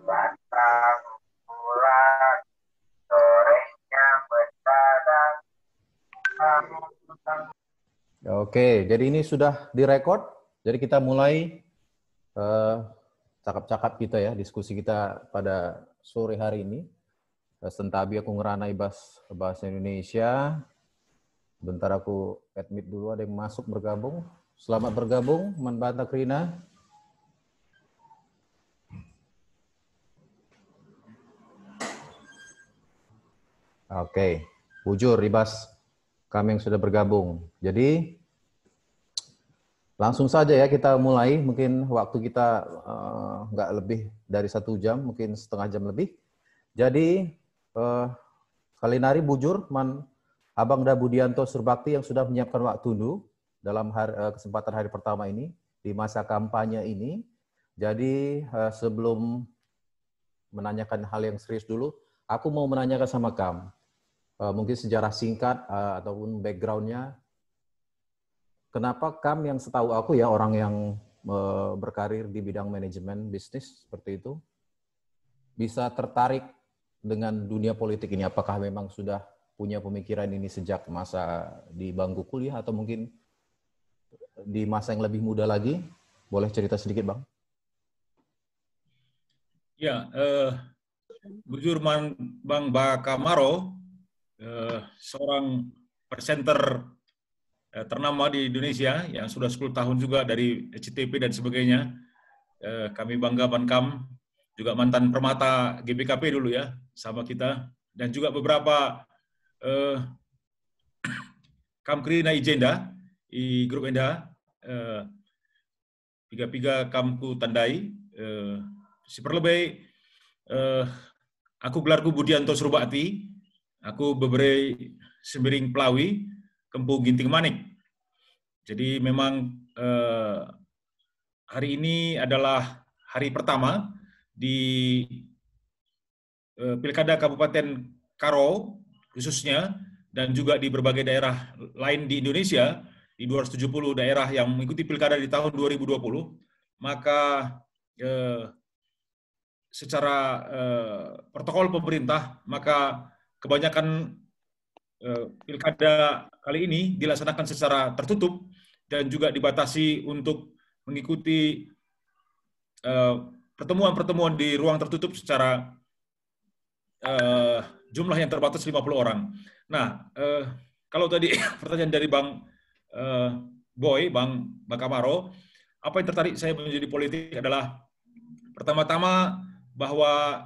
Batang bulan, sorenya mendadak. Oke, jadi ini sudah direkod. Jadi kita mulai cakap-cakap kita ya, diskusi kita pada sore hari ini. Sentabi aku ngeranai bahasa Indonesia. Bentar aku admit dulu, ada yang masuk bergabung. Selamat bergabung, Manbanta Krina. Oke, bujur Ribas kami yang sudah bergabung. Jadi langsung saja ya kita mulai. Mungkin waktu kita nggak lebih dari 1 jam, mungkin setengah jam lebih. Jadi Kalinari bujur Abang Da Budianto Surbakti yang sudah menyiapkan waktu dulu dalam kesempatan hari pertama ini di masa kampanye ini. Jadi sebelum menanyakan hal yang serius dulu, aku mau menanyakan sama Kam. Mungkin sejarah singkat ataupun background-nya. Kenapa Kam yang setahu aku ya, orang yang berkarir di bidang manajemen bisnis seperti itu, bisa tertarik dengan dunia politik ini? Apakah memang sudah punya pemikiran ini sejak masa di bangku kuliah atau mungkin di masa yang lebih muda lagi? Boleh cerita sedikit, Bang? Ya, bujur Bang Bakamaro, seorang presenter ternama di Indonesia yang sudah 10 tahun juga dari SCTV dan sebagainya. Kami bangga Bankam, juga mantan permata GBKP dulu ya, sama kita. Dan juga beberapa Kam Krina Ijenda, di grup Enda, Piga Kamku Tandai, si perlebih, aku gelarku Budianto Surbakti, aku beberei Sembiring Pelawi, Kempu Ginting Manik. Jadi memang hari ini adalah hari pertama di Pilkada Kabupaten Karo khususnya, dan juga di berbagai daerah lain di Indonesia, di 270 daerah yang mengikuti Pilkada di tahun 2020, maka secara protokol pemerintah, maka kebanyakan Pilkada kali ini dilaksanakan secara tertutup dan juga dibatasi untuk mengikuti pertemuan-pertemuan di ruang tertutup secara jumlah yang terbatas 50 orang. Nah, kalau tadi pertanyaan dari Bang Boy, Bang Bakamaro, apa yang tertarik saya menjadi politik adalah pertama-tama bahwa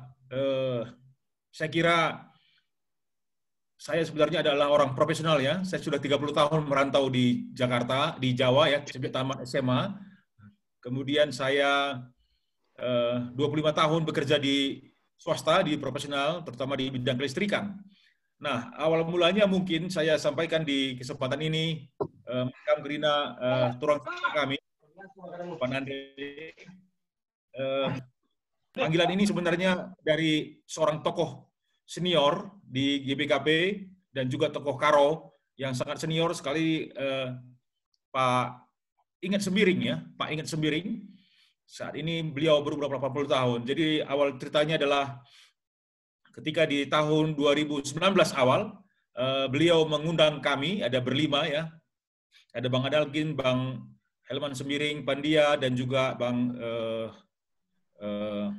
saya kira saya sebenarnya adalah orang profesional ya. Saya sudah 30 tahun merantau di Jakarta, di Jawa ya, sejak tamat SMA. Kemudian saya 25 tahun bekerja di swasta, di profesional, terutama di bidang kelistrikan. Nah, awal mulanya mungkin saya sampaikan di kesempatan ini, Kam Grina, turang kami, Pak Nande, panggilan ini sebenarnya dari seorang tokoh senior di GBKP dan juga tokoh Karo yang sangat senior sekali, Pak Inget Sembiring ya, Pak Inget Sembiring. Saat ini beliau berumur 80 tahun. Jadi awal ceritanya adalah ketika di tahun 2019 awal, beliau mengundang kami, ada berlima ya, ada Bang Adalgin, Bang Helman Sembiring Pandia, dan juga Bang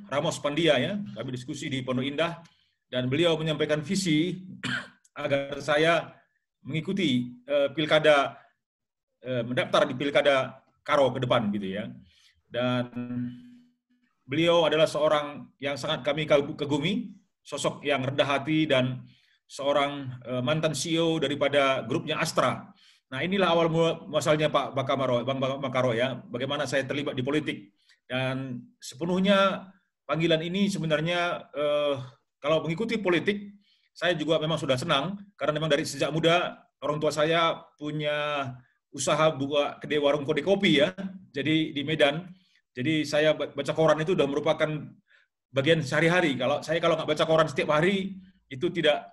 Ramos Pandia ya. Kami diskusi di Pondok Indah, dan beliau menyampaikan visi agar saya mengikuti pilkada, mendaftar di pilkada Karo ke depan gitu ya. Dan beliau adalah seorang yang sangat kami kagumi, sosok yang rendah hati dan seorang mantan CEO daripada grupnya Astra. Nah, inilah awal muasalnya Pak Bakamaro, Bang Bakamaro ya, bagaimana saya terlibat di politik. Dan sepenuhnya panggilan ini sebenarnya kalau mengikuti politik, saya juga memang sudah senang, karena memang dari sejak muda orang tua saya punya usaha buka kedai warung kode kopi ya, jadi di Medan. Jadi saya baca koran itu sudah merupakan bagian sehari-hari. Kalau nggak baca koran setiap hari, itu tidak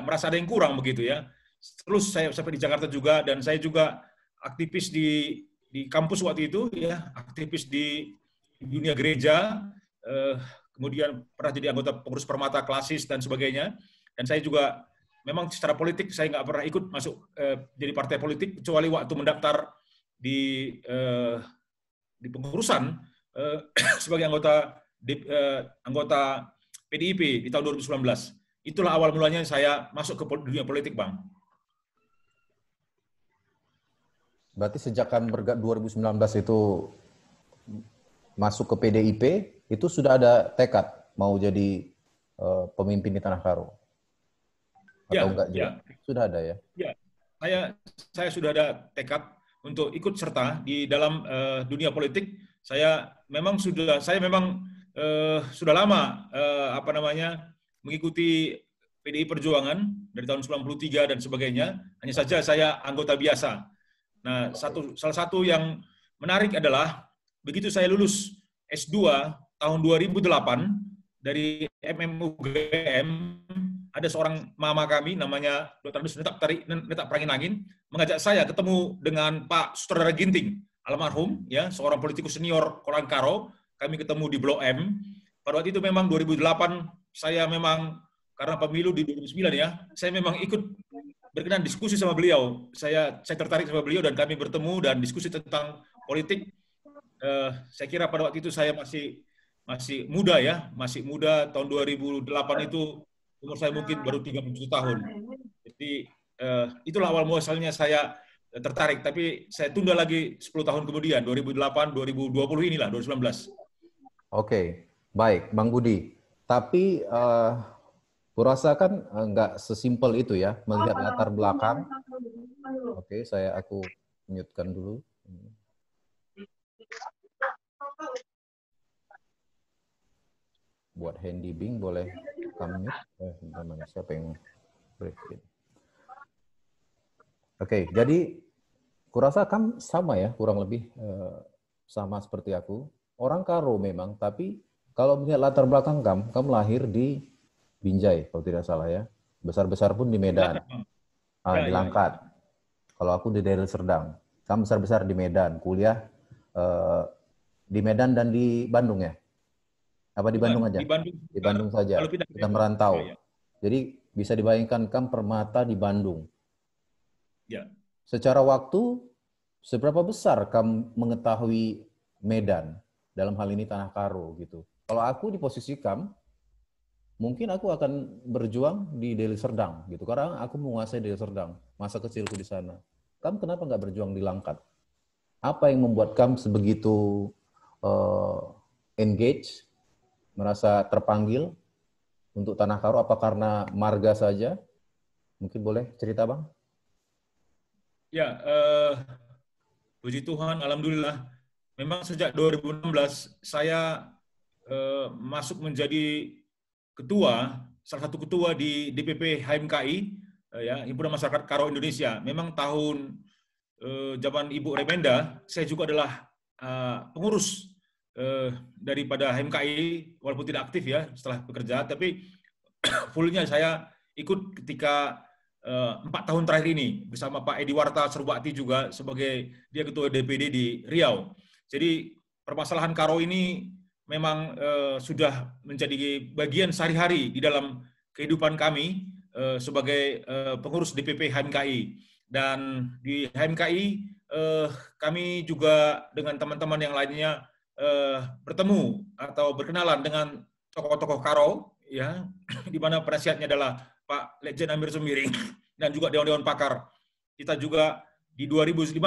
merasa ada yang kurang begitu ya. Terus saya sampai di Jakarta juga, dan saya juga aktivis di di kampus waktu itu, ya, aktivis di dunia gereja, kemudian pernah jadi anggota pengurus Permata Klasis dan sebagainya. Dan saya juga memang secara politik saya nggak pernah ikut masuk jadi partai politik kecuali waktu mendaftar di pengurusan sebagai anggota PDIP di tahun 2019. Itulah awal mulanya saya masuk ke dunia politik, Bang. Berarti sejak kami 2019 itu masuk ke PDIP, itu sudah ada tekad mau jadi pemimpin di Tanah Karo? Atau enggak juga? Sudah ada ya? Ya, saya sudah ada tekad untuk ikut serta di dalam dunia politik. Saya memang sudah lama mengikuti PDI Perjuangan dari tahun 93 dan sebagainya. Hanya saja saya anggota biasa. Nah, salah satu yang menarik adalah begitu saya lulus S2 tahun 2008 dari MMUGM, ada seorang mama kami namanya Dr. Netak Prangin mengajak saya ketemu dengan Pak Sutradara Ginting, almarhum, ya, seorang politikus senior Kolon Karo. Kami ketemu di Blok M. Pada waktu itu memang 2008 saya memang karena pemilu di 2009 ya, saya memang ikut berkenan diskusi sama beliau. Saya tertarik sama beliau dan kami bertemu dan diskusi tentang politik. Saya kira pada waktu itu saya masih muda ya, masih muda. Tahun 2008 itu umur saya mungkin baru 37 tahun. Jadi itulah awal muasalnya saya tertarik. Tapi saya tunda lagi 10 tahun kemudian, 2008, 2020 inilah, 2019. Oke, baik, Bang Budi. Tapi kurasa kan nggak sesimpel itu ya, melihat latar belakang. Oke, aku mute-kan dulu. Buat Handy Bing boleh kamu mute? Siapa yang brief? Oke, jadi kurasa kan sama ya, kurang lebih sama seperti aku. Orang Karo memang, tapi kalau melihat latar belakang kamu lahir di Binjai, kalau tidak salah ya. Besar-besar pun di Medan. Di Langkat. Kalau aku di Deli Serdang. Kamu besar-besar di Medan. Kuliah di Medan dan di Bandung ya? Apa di Bandung aja? Di Bandung saja. Kita merantau. Jadi bisa dibayangkan kamu Permata di Bandung. Ya. Secara waktu, seberapa besar kamu mengetahui Medan? Dalam hal ini Tanah Karo gitu. Kalau aku di posisi kamu, mungkin aku akan berjuang di Deli Serdang gitu, karena aku menguasai Deli Serdang, masa kecilku di sana. Kamu kenapa nggak berjuang di Langkat? Apa yang membuat kamu sebegitu engage, merasa terpanggil untuk Tanah Karo? Apa karena marga saja? Mungkin boleh cerita, Bang? Ya, puji Tuhan, alhamdulillah. Memang sejak 2016 saya masuk menjadi salah satu ketua di DPP HMKI, ya, Himpunan Masyarakat Karo Indonesia. Memang tahun zaman Ibu Remenda, saya juga adalah pengurus daripada HMKI, walaupun tidak aktif ya setelah bekerja, tapi fullnya saya ikut ketika 4 tahun terakhir ini bersama Pak Edi Warta Serbakti juga sebagai dia ketua DPD di Riau. Jadi permasalahan Karo ini memang sudah menjadi bagian sehari-hari di dalam kehidupan kami sebagai pengurus DPP HMKI. Dan di HMKI kami juga dengan teman-teman yang lainnya bertemu atau berkenalan dengan tokoh-tokoh Karo, ya, di mana penasihatnya adalah Pak Lejen Amir Semiring dan juga dewan-dewan pakar. Kita juga di 2015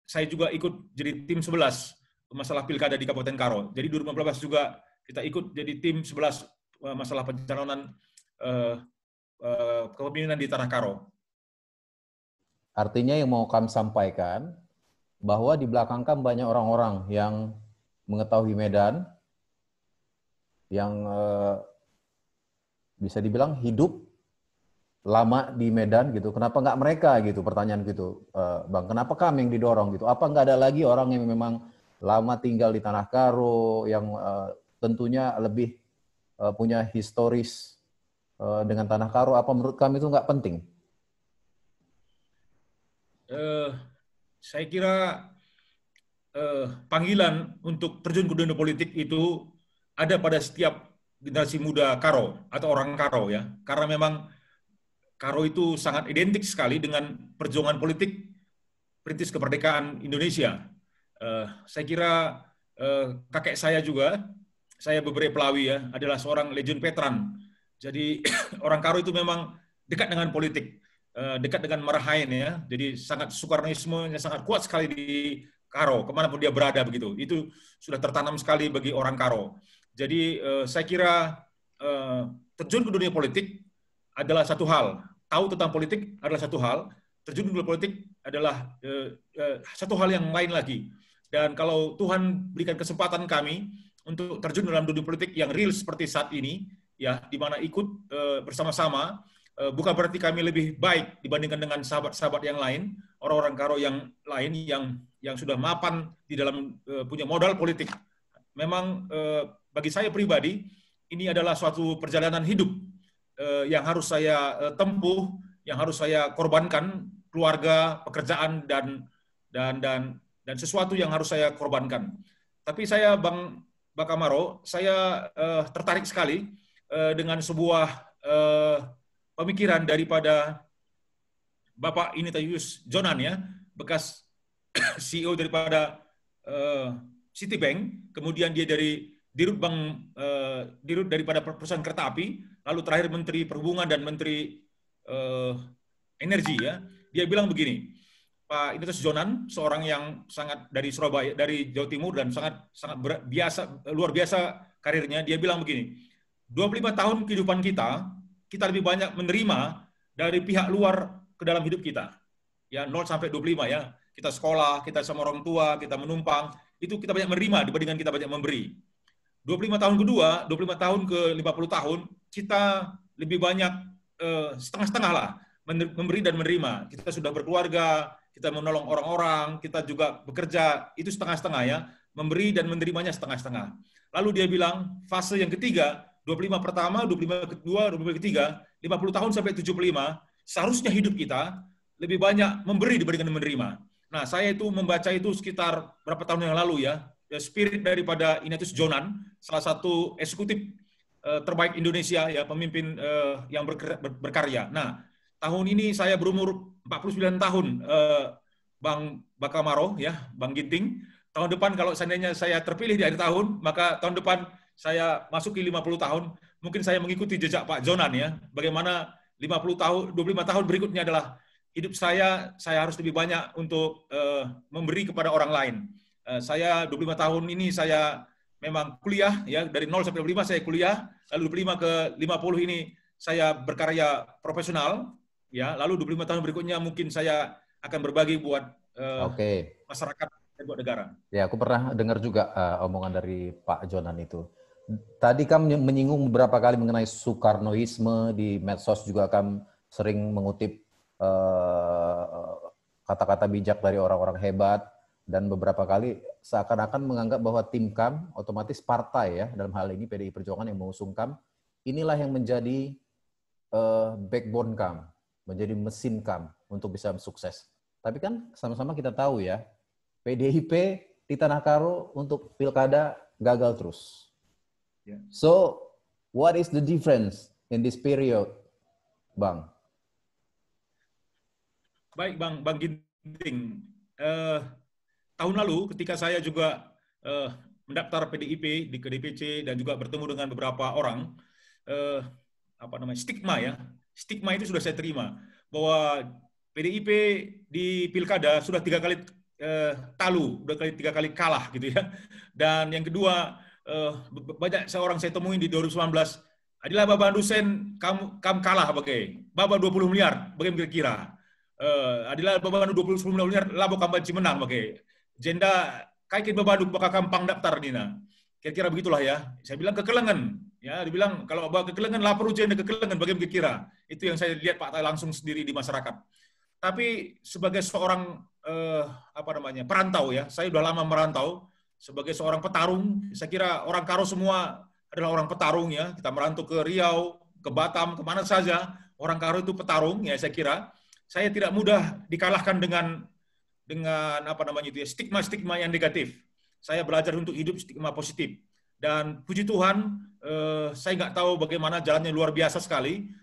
saya juga ikut jadi tim 11 masalah pilkada di Kabupaten Karo. Jadi 2015 juga kita ikut jadi tim 11 masalah pencalonan kepemimpinan di Tanah Karo. Artinya yang mau kami sampaikan bahwa di belakang kami banyak orang-orang yang mengetahui Medan, yang bisa dibilang hidup lama di Medan gitu. Kenapa nggak mereka gitu? Pertanyaan gitu, Bang. Kenapa kami yang didorong gitu? Apa nggak ada lagi orang yang memang lama tinggal di Tanah Karo, yang tentunya lebih punya historis dengan Tanah Karo? Apa menurut kami itu nggak penting? Saya kira panggilan untuk terjun ke dunia politik itu ada pada setiap generasi muda Karo atau orang Karo ya. Karena memang Karo itu sangat identik sekali dengan perjuangan politik perintis kemerdekaan Indonesia. Saya kira kakek saya juga, saya Bebre Pelawi ya, adalah seorang legion veteran. Jadi orang Karo itu memang dekat dengan politik, dekat dengan Marahain ya. Jadi sangat Soekarnoisme sangat kuat sekali di Karo, kemanapun dia berada begitu. Itu sudah tertanam sekali bagi orang Karo. Jadi saya kira terjun ke dunia politik adalah satu hal. Tahu tentang politik adalah satu hal. Terjun ke dunia politik adalah satu hal yang lain lagi. Dan kalau Tuhan berikan kesempatan kami untuk terjun dalam dunia politik yang real seperti saat ini, ya, di mana ikut bersama-sama, bukan berarti kami lebih baik dibandingkan dengan sahabat-sahabat yang lain, orang-orang Karo yang lain yang sudah mapan di dalam punya modal politik. Memang bagi saya pribadi ini adalah suatu perjalanan hidup yang harus saya tempuh, yang harus saya korbankan, keluarga, pekerjaan dan sesuatu yang harus saya korbankan. Tapi saya Bang Bakamaro, saya tertarik sekali dengan sebuah pemikiran daripada Bapak Ignatius Jonan ya, bekas CEO daripada Citibank, kemudian dia dari dirut daripada perusahaan kereta api, lalu terakhir Menteri Perhubungan dan Menteri Energi ya. Dia bilang begini, Pak Ignatius Jonan, seorang yang sangat dari Surabaya, dari Jawa Timur dan sangat luar biasa karirnya, dia bilang begini, 25 tahun kehidupan kita lebih banyak menerima dari pihak luar ke dalam hidup kita. Ya, 0 sampai 25 ya. Kita sekolah, kita sama orang tua, kita menumpang, itu kita banyak menerima dibandingkan kita banyak memberi. 25 tahun kedua, 25 tahun ke 50 tahun, kita lebih banyak setengah-setengah lah, memberi dan menerima. Kita sudah berkeluarga, kita menolong orang-orang, kita juga bekerja, itu setengah-setengah ya, memberi dan menerimanya setengah-setengah. Lalu dia bilang, fase yang ketiga, 25 pertama, 25 kedua, 25 ketiga, 50 tahun sampai 75, seharusnya hidup kita lebih banyak memberi dibandingkan menerima. Nah, saya itu membaca itu sekitar berapa tahun yang lalu ya, spirit daripada Ignatius Jonan, salah satu eksekutif terbaik Indonesia ya, pemimpin yang berkarya. Nah, tahun ini saya berumur 49 tahun, Bang Bakamaro ya, Bang Ginting. Tahun depan kalau seandainya saya terpilih di akhir tahun, maka tahun depan saya masuki 50 tahun, mungkin saya mengikuti jejak Pak Jonan ya, bagaimana 50 tahun, 25 tahun berikutnya adalah hidup saya harus lebih banyak untuk memberi kepada orang lain. Saya 25 tahun ini saya memang kuliah ya, dari 0 sampai 25 saya kuliah, lalu 25 ke 50 ini saya berkarya profesional ya, lalu 25 tahun berikutnya mungkin saya akan berbagi buat masyarakat dan buat negara. Ya, aku pernah dengar juga omongan dari Pak Jonan itu. Tadi kamu menyinggung beberapa kali mengenai Soekarnoisme, di medsos juga kamu sering mengutip kata-kata bijak dari orang-orang hebat, dan beberapa kali seakan-akan menganggap bahwa tim KAM otomatis partai ya, dalam hal ini PDI Perjuangan yang mengusung KAM, inilah yang menjadi backbone KAM, menjadi mesin KAM untuk bisa sukses. Tapi kan sama-sama kita tahu ya, PDIP di Tanah Karo untuk pilkada gagal terus. Yeah. So, what is the difference in this period, Bang? Baik, Bang Ginting. Tahun lalu ketika saya juga mendaftar PDIP di DPC dan juga bertemu dengan beberapa orang, stigma itu sudah saya terima bahwa PDIP di pilkada sudah 3 kali sudah 3 kali kalah gitu ya. Dan yang kedua, banyak seorang saya temuin di 2019, adalah Baba Dusen kamu kalah bagai Baba 20 miliar bagaimana kira-kira. Adalah Baba 20 miliar labo kamu menang bagai jenda kaikin babaduk bakal kampang daftar dina. Kira-kira begitulah ya. Saya bilang kekelengan. Ya, dibilang kalau bawa kekelengan lapor jenda kekelengan bagaimana kira-kira. Itu yang saya lihat Pak langsung sendiri di masyarakat. Tapi sebagai seorang perantau ya, saya sudah lama merantau sebagai seorang petarung. Saya kira orang Karo semua adalah orang petarung ya. Kita merantau ke Riau, ke Batam, kemana saja. Orang Karo itu petarung ya, saya kira. Saya tidak mudah dikalahkan dengan dengan apa namanya itu ya, stigma-stigma yang negatif. Saya belajar untuk hidup stigma positif. Dan puji Tuhan, saya nggak tahu bagaimana jalannya luar biasa sekali.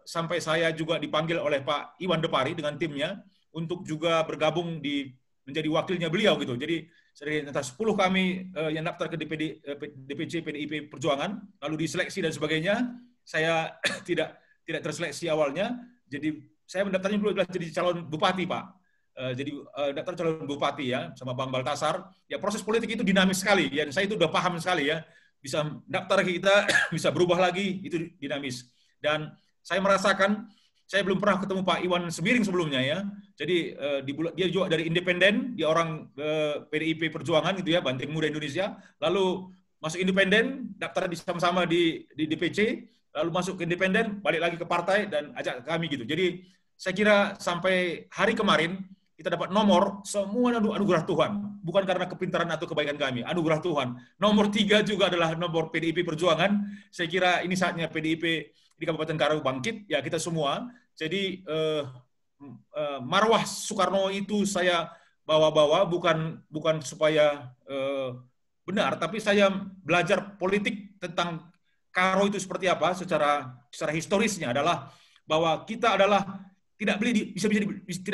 Sampai saya juga dipanggil oleh Pak Iwan Depari dengan timnya untuk juga bergabung menjadi wakilnya beliau gitu. Jadi dari antara 10 kami yang daftar ke DPC PDIP Perjuangan, lalu diseleksi dan sebagainya, saya tidak terseleksi awalnya. Jadi saya mendaftarnya dulu adalah jadi calon bupati, Pak. Jadi daftar calon bupati ya sama Bang Baltasar. Ya proses politik itu dinamis sekali. Ya saya itu udah paham sekali ya. Bisa daftar kita bisa berubah lagi, itu dinamis. Dan saya merasakan saya belum pernah ketemu Pak Iwan Sembiring sebelumnya ya. Jadi dia juga dari independen, dia orang PDIP Perjuangan gitu ya, Banteng Muda Indonesia. Lalu masuk independen, daftar sama-sama di DPC, lalu masuk ke independen, balik lagi ke partai dan ajak kami gitu. Jadi saya kira sampai hari kemarin kita dapat nomor, semua anugerah Tuhan. Bukan karena kepintaran atau kebaikan kami, anugerah Tuhan. Nomor 3 juga adalah nomor PDIP Perjuangan. Saya kira ini saatnya PDIP di Kabupaten Karo bangkit, ya kita semua. Jadi marwah Soekarno itu saya bawa-bawa, bukan supaya benar, tapi saya belajar politik tentang Karo itu seperti apa secara historisnya adalah bahwa kita adalah tidak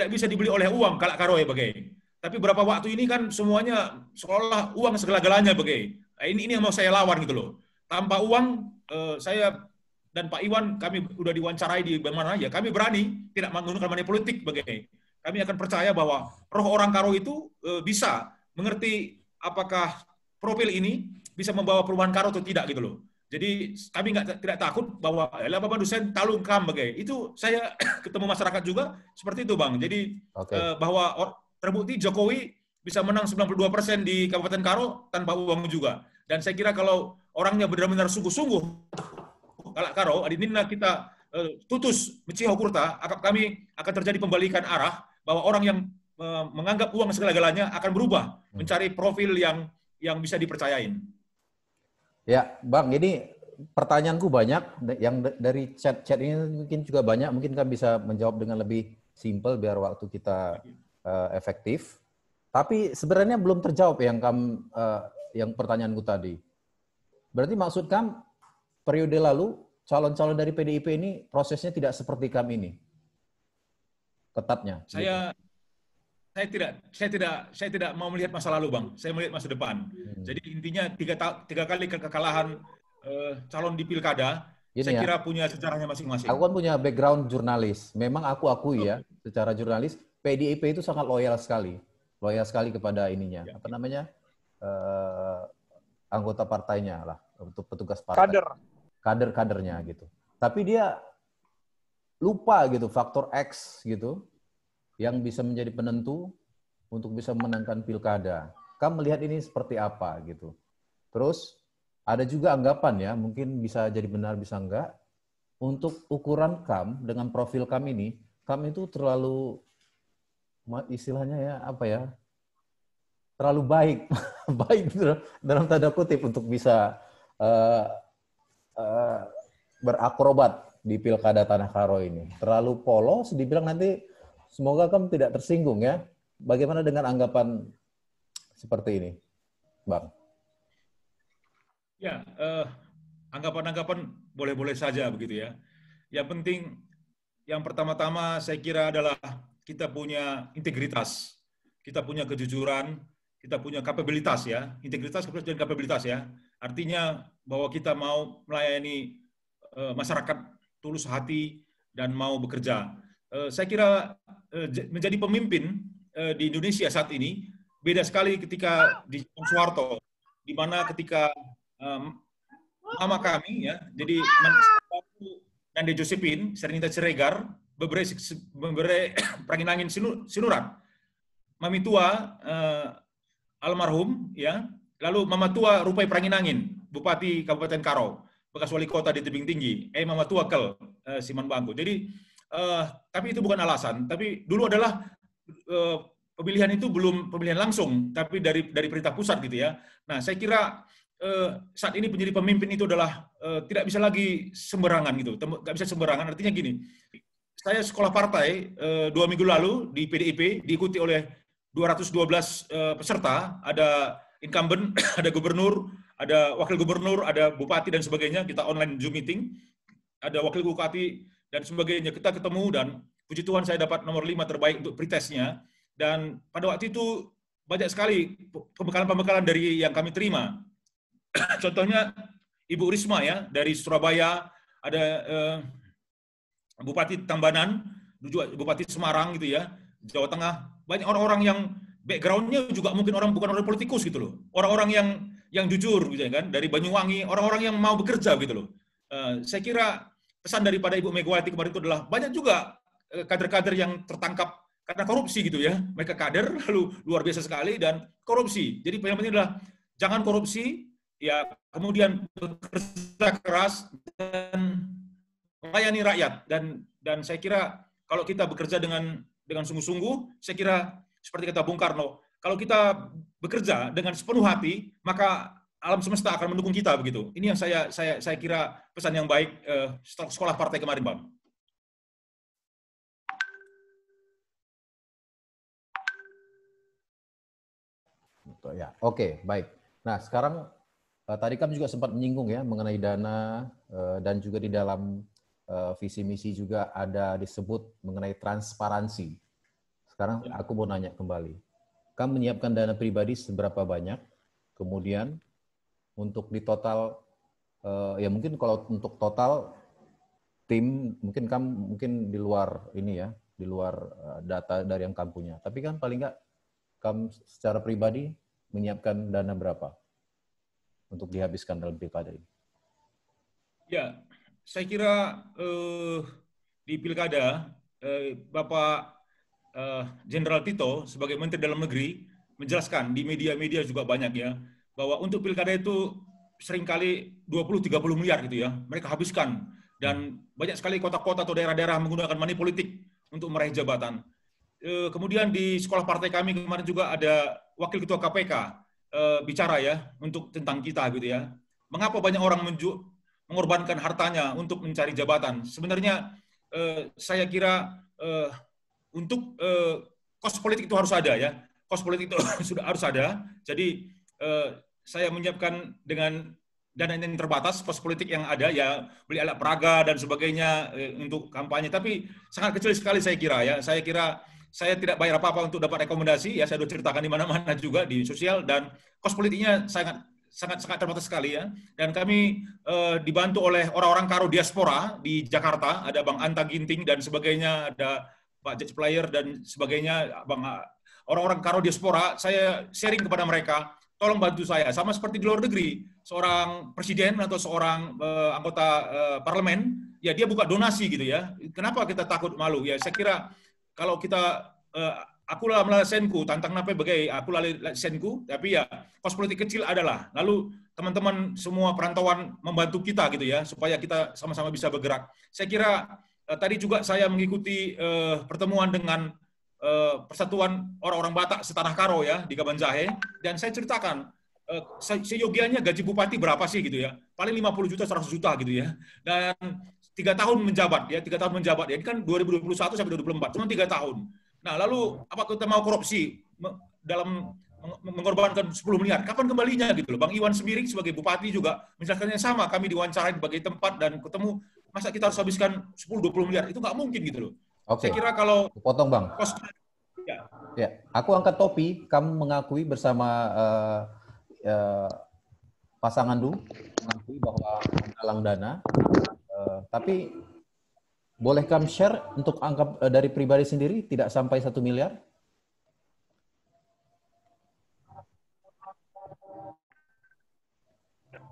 bisa dibeli oleh uang kalau Karo ya bagai. Tapi beberapa waktu ini kan semuanya seolah uang segala-galanya bagai. Nah, ini yang mau saya lawan gitu loh. Tanpa uang saya dan Pak Iwan kami udah diwawancarai di mana ya, kami berani tidak menggunakan money politik bagai. Kami akan percaya bahwa roh orang Karo itu bisa mengerti apakah profil ini bisa membawa perubahan Karo atau tidak gitu loh. Jadi kami tidak takut bahwa Bapak dosen talung kam bagai. Itu saya ketemu masyarakat juga seperti itu Bang. Jadi bahwa terbukti Jokowi bisa menang 92% di Kabupaten Karo tanpa uang juga. Dan saya kira kalau orangnya benar-benar sungguh-sungguh kalau Karo, adinina kita tutus meciho kurta, kami akan terjadi pembalikan arah bahwa orang yang menganggap uang segala-galanya akan berubah mencari profil yang bisa dipercayain. Ya, Bang, ini pertanyaanku banyak, yang dari chat ini mungkin juga banyak, mungkin kan bisa menjawab dengan lebih simpel biar waktu kita efektif. Tapi sebenarnya belum terjawab yang pertanyaanku tadi. Berarti maksud kamu periode lalu calon-calon dari PDIP ini prosesnya tidak seperti kami ini, ketatnya? Saya tidak mau melihat masa lalu, Bang. Saya melihat masa depan. Jadi intinya tiga kali kekalahan calon di pilkada, saya kira punya sejarahnya masing-masing. Aku kan punya background jurnalis. Memang aku akui ya, secara jurnalis, PDIP itu sangat loyal sekali kepada ininya. Apa namanya? Anggota partainya lah, untuk petugas partai. Kader-kadernya gitu. Tapi dia lupa gitu faktor X gitu, yang bisa menjadi penentu untuk bisa memenangkan pilkada. Kamu melihat ini seperti apa gitu. Terus ada juga anggapan ya, mungkin bisa jadi benar bisa enggak, untuk ukuran KAM dengan profil KAM ini, KAM itu terlalu istilahnya ya apa ya, terlalu baik, baik dalam tanda kutip untuk bisa berakrobat di pilkada Tanah Karo ini. Terlalu polos, dibilang nanti semoga kamu tidak tersinggung ya. Bagaimana dengan anggapan seperti ini, Bang? Ya, anggapan-anggapan boleh-boleh saja begitu ya. Yang penting, yang pertama-tama saya kira adalah kita punya integritas, kita punya kejujuran, kita punya kapabilitas ya, integritas dan kapabilitas ya. Artinya bahwa kita mau melayani masyarakat tulus hati dan mau bekerja. Saya kira menjadi pemimpin di Indonesia saat ini beda sekali ketika di Soeharto, di mana ketika mama kami ya, jadi Nande Josephine, Serinita Siregar, memberi Pranginangin Sinurat, mami tua almarhum ya, lalu mama tua Rupai Pranginangin, Bupati Kabupaten Karo, bekas wali kota di Tebing Tinggi, mama tua Kel Siman Bangku. Jadi tapi itu bukan alasan. Tapi dulu adalah pemilihan itu belum pemilihan langsung, tapi dari perintah pusat gitu ya. Nah, saya kira saat ini menjadi pemimpin itu adalah tidak bisa lagi sembarangan gitu. Nggak bisa sembarangan. Artinya gini, saya sekolah partai 2 minggu lalu di PDIP, diikuti oleh 212 peserta, ada incumbent, ada gubernur, ada wakil gubernur, ada bupati dan sebagainya. Kita online Zoom meeting, ada wakil bupati dan sebagainya. Kita ketemu dan puji Tuhan saya dapat nomor 5 terbaik untuk pretestnya. Dan pada waktu itu banyak sekali pembekalan-pembekalan dari yang kami terima. Contohnya Ibu Risma ya dari Surabaya, ada Bupati Tambanan, Bupati Semarang gitu ya, Jawa Tengah. Banyak orang-orang yang background-nya juga mungkin bukan orang politikus gitu loh. Orang-orang yang jujur gitu ya kan, dari Banyuwangi, orang-orang yang mau bekerja gitu loh. Saya kira pesan daripada Ibu Megawati kemarin itu adalah banyak juga kader-kader yang tertangkap karena korupsi gitu ya. Mereka kader lalu luar biasa sekali dan korupsi. Jadi yang penting adalah jangan korupsi, ya kemudian bekerja keras dan melayani rakyat, dan saya kira kalau kita bekerja dengan sungguh-sungguh, saya kira seperti kata Bung Karno, kalau kita bekerja dengan sepenuh hati, maka alam semesta akan mendukung kita begitu. Ini yang saya kira pesan yang baik sekolah partai kemarin, Bang. Ya, oke, baik. Nah, sekarang tadi kami juga sempat menyinggung ya mengenai dana dan juga di dalam visi misi juga ada disebut mengenai transparansi. Sekarang aku mau nanya kembali. Kamu menyiapkan dana pribadi seberapa banyak? Kemudian untuk di total, ya mungkin kalau untuk total tim, mungkin kamu di luar ini ya, di luar data dari yang kamu punya. Tapi kan paling nggak kamu secara pribadi menyiapkan dana berapa untuk dihabiskan dalam pilkada ini? Ya, saya kira di pilkada Bapak Jenderal Tito sebagai Menteri Dalam Negeri menjelaskan di media-media juga banyak ya, bahwa untuk pilkada itu seringkali 20-30 miliar gitu ya, mereka habiskan. Dan banyak sekali kota-kota atau daerah-daerah menggunakan money politik untuk meraih jabatan. Kemudian di sekolah partai kami kemarin juga ada Wakil Ketua KPK bicara ya, untuk tentang kita gitu ya. Mengapa banyak orang mengorbankan hartanya untuk mencari jabatan? Sebenarnya saya kira untuk kos politik itu harus ada ya. Kos politik itu sudah harus ada. Jadi saya menyiapkan dengan dana yang terbatas, kos politik yang ada ya, beli alat peraga dan sebagainya untuk kampanye. Tapi sangat kecil sekali saya kira ya. Saya kira saya tidak bayar apa-apa untuk dapat rekomendasi ya. Saya sudah ceritakan di mana-mana juga di sosial, dan kos politiknya sangat terbatas sekali ya. Dan kami dibantu oleh orang-orang karo diaspora di Jakarta, ada Bang Anta Ginting dan sebagainya, ada Pak Judge Player dan sebagainya, orang-orang karo diaspora. Saya sharing kepada mereka, tolong bantu saya. Sama seperti di luar negeri, seorang presiden atau seorang anggota parlemen, ya dia buka donasi gitu ya. Kenapa kita takut malu? Ya saya kira kalau kita aku lah senku, tantang nape bagai aku lah senku, tapi ya kos politik kecil adalah. Lalu teman-teman semua perantauan membantu kita gitu ya, supaya kita sama-sama bisa bergerak. Saya kira tadi juga saya mengikuti pertemuan dengan Persatuan Orang-orang Batak Setanah Karo ya di Kabanjahe, dan saya ceritakan seyogianya gaji bupati berapa sih gitu ya, paling 50 juta 100 juta gitu ya, dan 3 tahun menjabat ya, 3 tahun menjabat ya, ini kan 2021 sampai 2024 cuma 3 tahun. Nah lalu apa kita mau korupsi dalam mengorbankan 10 miliar, kapan kembalinya gitu loh. Bang Iwan Sembiring sebagai bupati juga menjelaskan yang sama, kami diwawancarai di berbagai tempat dan ketemu, masa kita harus habiskan 10-20 miliar, itu nggak mungkin gitu loh. Oke. Saya kira kalau potong Bang. Ya, aku angkat topi, kamu mengakui bersama pasangan Du, mengakui bahwa menggalang dana, tapi boleh kamu share untuk angka dari pribadi sendiri tidak sampai 1 miliar?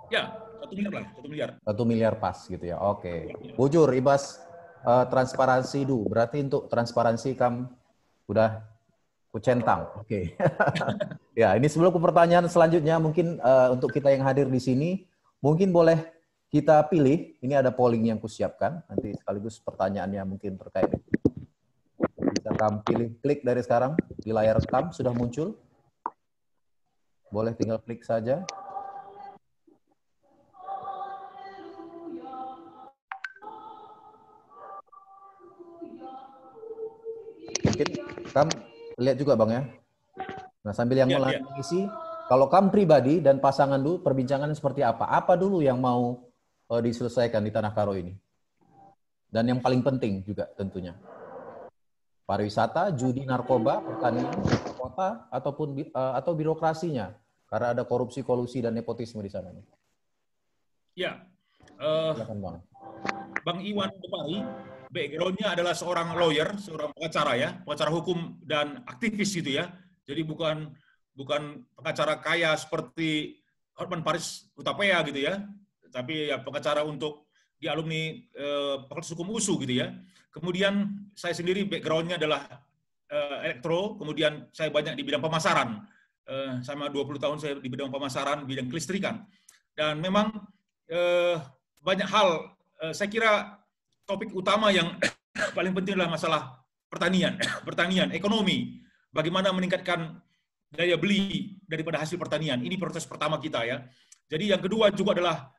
Ya, 1 miliar lah, 1 miliar. 1 miliar pas gitu ya, oke. Bujur, Ibas, transparansi Du, berarti untuk transparansi kamu udah kucentang, oke. Ya, ini sebelum ke pertanyaan selanjutnya, mungkin untuk kita yang hadir di sini, mungkin boleh kita pilih, ini ada polling yang kusiapkan, nanti sekaligus pertanyaannya mungkin terkait. Bisa kamu pilih, klik dari sekarang, di layar rekam sudah muncul. Boleh tinggal klik saja. Kam lihat juga Bang ya. Nah sambil yang Ya. mengisi, kalau Kam pribadi dan pasangan dulu perbincangannya seperti apa? Apa dulu yang mau diselesaikan di Tanah Karo ini? Dan yang paling penting juga tentunya. Pariwisata, judi, narkoba, pertanian, kota, atau birokrasinya. Karena ada korupsi, kolusi, dan nepotisme di sana. Ya, Silakan Bang. Bang Iwan Depari, background-nya adalah seorang lawyer, seorang pengacara ya, pengacara hukum dan aktivis gitu ya. Jadi bukan pengacara kaya seperti Hotman Paris Hutapea gitu ya, tapi ya pengacara untuk di alumni Fakultas Hukum USU gitu ya. Kemudian saya sendiri background-nya adalah elektro, kemudian saya banyak di bidang pemasaran. Sama 20 tahun saya di bidang pemasaran, bidang kelistrikan. Dan memang banyak hal, saya kira topik utama yang paling penting adalah masalah pertanian, ekonomi. Bagaimana meningkatkan daya beli daripada hasil pertanian. Ini prioritas pertama kita ya. Jadi yang kedua juga adalah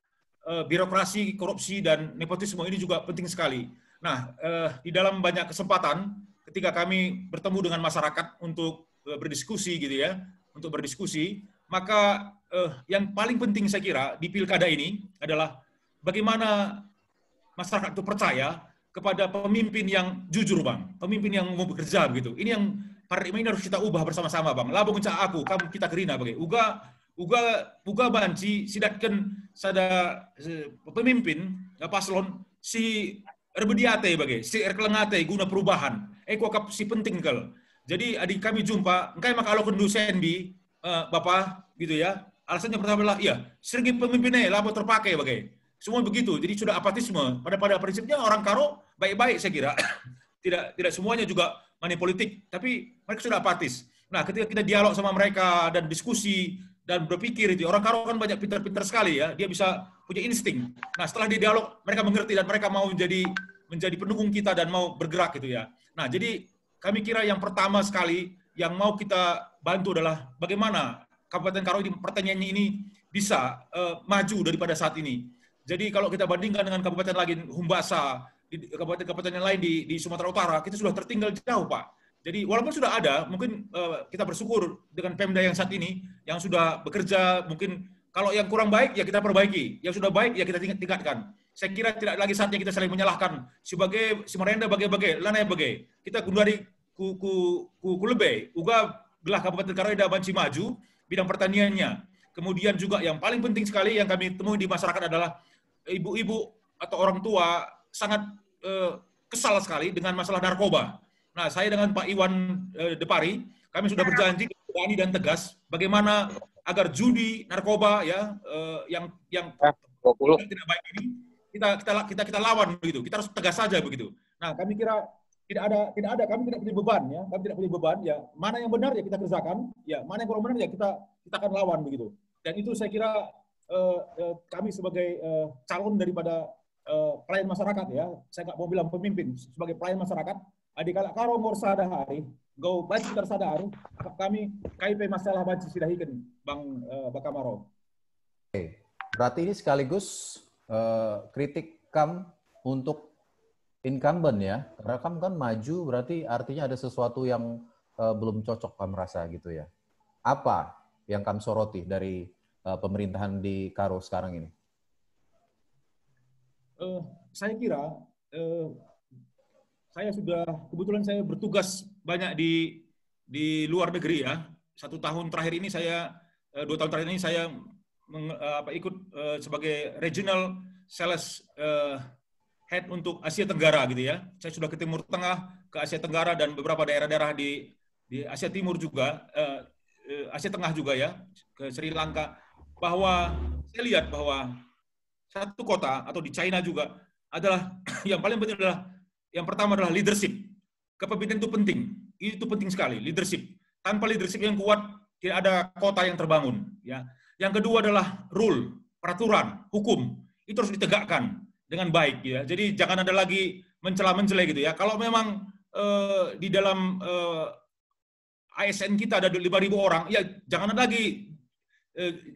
birokrasi, korupsi, dan nepotisme ini juga penting sekali. Nah, di dalam banyak kesempatan ketika kami bertemu dengan masyarakat untuk berdiskusi gitu ya, maka yang paling penting saya kira di pilkada ini adalah bagaimana masyarakat itu percaya kepada pemimpin yang jujur, Bang, pemimpin yang mau bekerja begitu. Ini yang paradigma ini harus kita ubah bersama-sama, Bang. Labung cak aku, kamu kita kerina bagai. Uga banci sidatkan sada pemimpin paslon si erbediate bagai, si erkelengate guna perubahan. Kap si penting kal. Jadi adik kami jumpa, engkai mak alo kendu senbi Bapak gitu ya. Alasannya pertama adalah iya, sering pemimpinnya labo terpakai bagai. Semua begitu. Jadi sudah apatisme. Pada prinsipnya orang Karo baik-baik saya kira. Tidak semuanya juga money politik, tapi mereka sudah apatis. Nah, ketika kita dialog sama mereka dan diskusi dan berpikir itu, orang Karo kan banyak pintar-pintar sekali ya, dia bisa punya insting. Nah, setelah di dialog mereka mengerti dan mereka mau menjadi pendukung kita dan mau bergerak gitu ya. Nah, jadi kami kira yang pertama sekali yang mau kita bantu adalah bagaimana Kabupaten Karo ini pertanyaannya ini bisa maju daripada saat ini. Jadi kalau kita bandingkan dengan kabupaten lain Humbasa, di kabupaten-kabupaten yang lain di Sumatera Utara, kita sudah tertinggal jauh, Pak. Jadi walaupun sudah ada, mungkin kita bersyukur dengan Pemda yang saat ini, yang sudah bekerja, mungkin kalau yang kurang baik, ya kita perbaiki. Yang sudah baik, ya kita tingkatkan. Saya kira tidak lagi saatnya kita saling menyalahkan. Sebagai Semarenda bagai-bagai, lanai bagai. Kita kundari ku lebih. Uga gelah Kabupaten Karo ida banci maju, bidang pertaniannya. Kemudian juga yang paling penting sekali yang kami temui di masyarakat adalah ibu-ibu atau orang tua sangat kesal sekali dengan masalah narkoba. Nah, saya dengan Pak Iwan Depari, kami sudah berjanji berani dan tegas bagaimana agar judi, narkoba ya yang tidak baik ini kita lawan begitu. Kita harus tegas saja begitu. Nah, kami kira tidak ada kami tidak punya beban ya. Kami tidak punya beban ya. Mana yang benar ya kita kerjakan, ya mana yang kurang benar ya kita akan lawan begitu. Dan itu saya kira kami sebagai calon daripada pelayan masyarakat ya, saya nggak mau bilang pemimpin, sebagai pelayan masyarakat, adikala karo ngor sada hari, go banci tersada hari, kami KIP masalah banci sidahikan Bang Bakamaro. Oke, berarti ini sekaligus kritik Kam untuk incumbent ya, karena Kam kan maju berarti artinya ada sesuatu yang belum cocok Kam rasa gitu ya. Apa yang Kam soroti dari pemerintahan di Karo sekarang ini? Saya kira kebetulan saya bertugas banyak di luar negeri ya. 1 tahun terakhir ini 2 tahun terakhir ini saya ikut sebagai regional sales head untuk Asia Tenggara gitu ya. Saya sudah ke Timur Tengah, ke Asia Tenggara dan beberapa daerah-daerah di Asia Timur juga, Asia Tengah juga ya, ke Sri Lanka. Bahwa saya lihat bahwa satu kota atau di China juga adalah yang paling penting adalah yang pertama adalah leadership. Kepemimpinan itu penting. Itu penting sekali, leadership. Tanpa leadership yang kuat tidak ada kota yang terbangun, ya. Yang kedua adalah rule, peraturan, hukum. Itu harus ditegakkan dengan baik ya. Jadi jangan ada lagi mencela-mencela gitu ya. Kalau memang di dalam ASN kita ada 5.000 orang, ya jangan ada lagi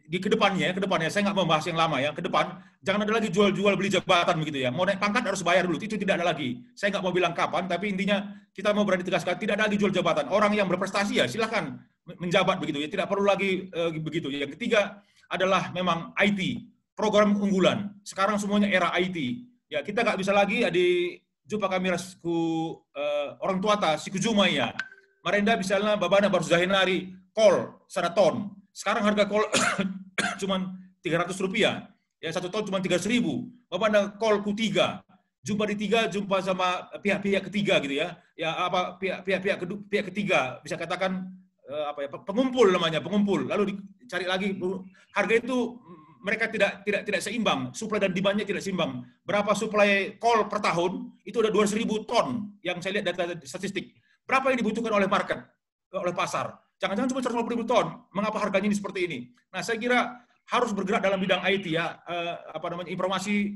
di kedepannya saya nggak membahas yang lama ya, ke depan jangan ada lagi jual-jual beli jabatan begitu ya. Mau naik pangkat harus bayar dulu, itu tidak ada lagi. Saya nggak mau bilang kapan, tapi intinya kita mau berani tegaskan, tidak ada lagi jual jabatan. Orang yang berprestasi ya silahkan menjabat begitu ya, tidak perlu lagi begitu. Yang ketiga adalah memang IT, program unggulan. Sekarang semuanya era IT. Ya kita nggak bisa lagi di jumpa kami orang tua ta siku jumai ya. Marenda misalnya babana baru zahinari kol 1 ton. Sekarang harga kol cuma Rp300. Ya 1 ton cuma 300.000. Babana kol Q3. Jumpa di 3, jumpa sama pihak-pihak ketiga gitu ya. Ya apa pihak ketiga bisa katakan apa ya, pengumpul namanya, pengumpul. Lalu dicari lagi harga itu mereka tidak seimbang, supply dan demand-nya tidak seimbang. Berapa supply kol per tahun? Itu ada 200.000 ton yang saya lihat data statistik. Berapa yang dibutuhkan oleh market, oleh pasar? Jangan-jangan cuma 150.000 ton. Mengapa harganya ini seperti ini? Nah, saya kira harus bergerak dalam bidang IT ya, informasi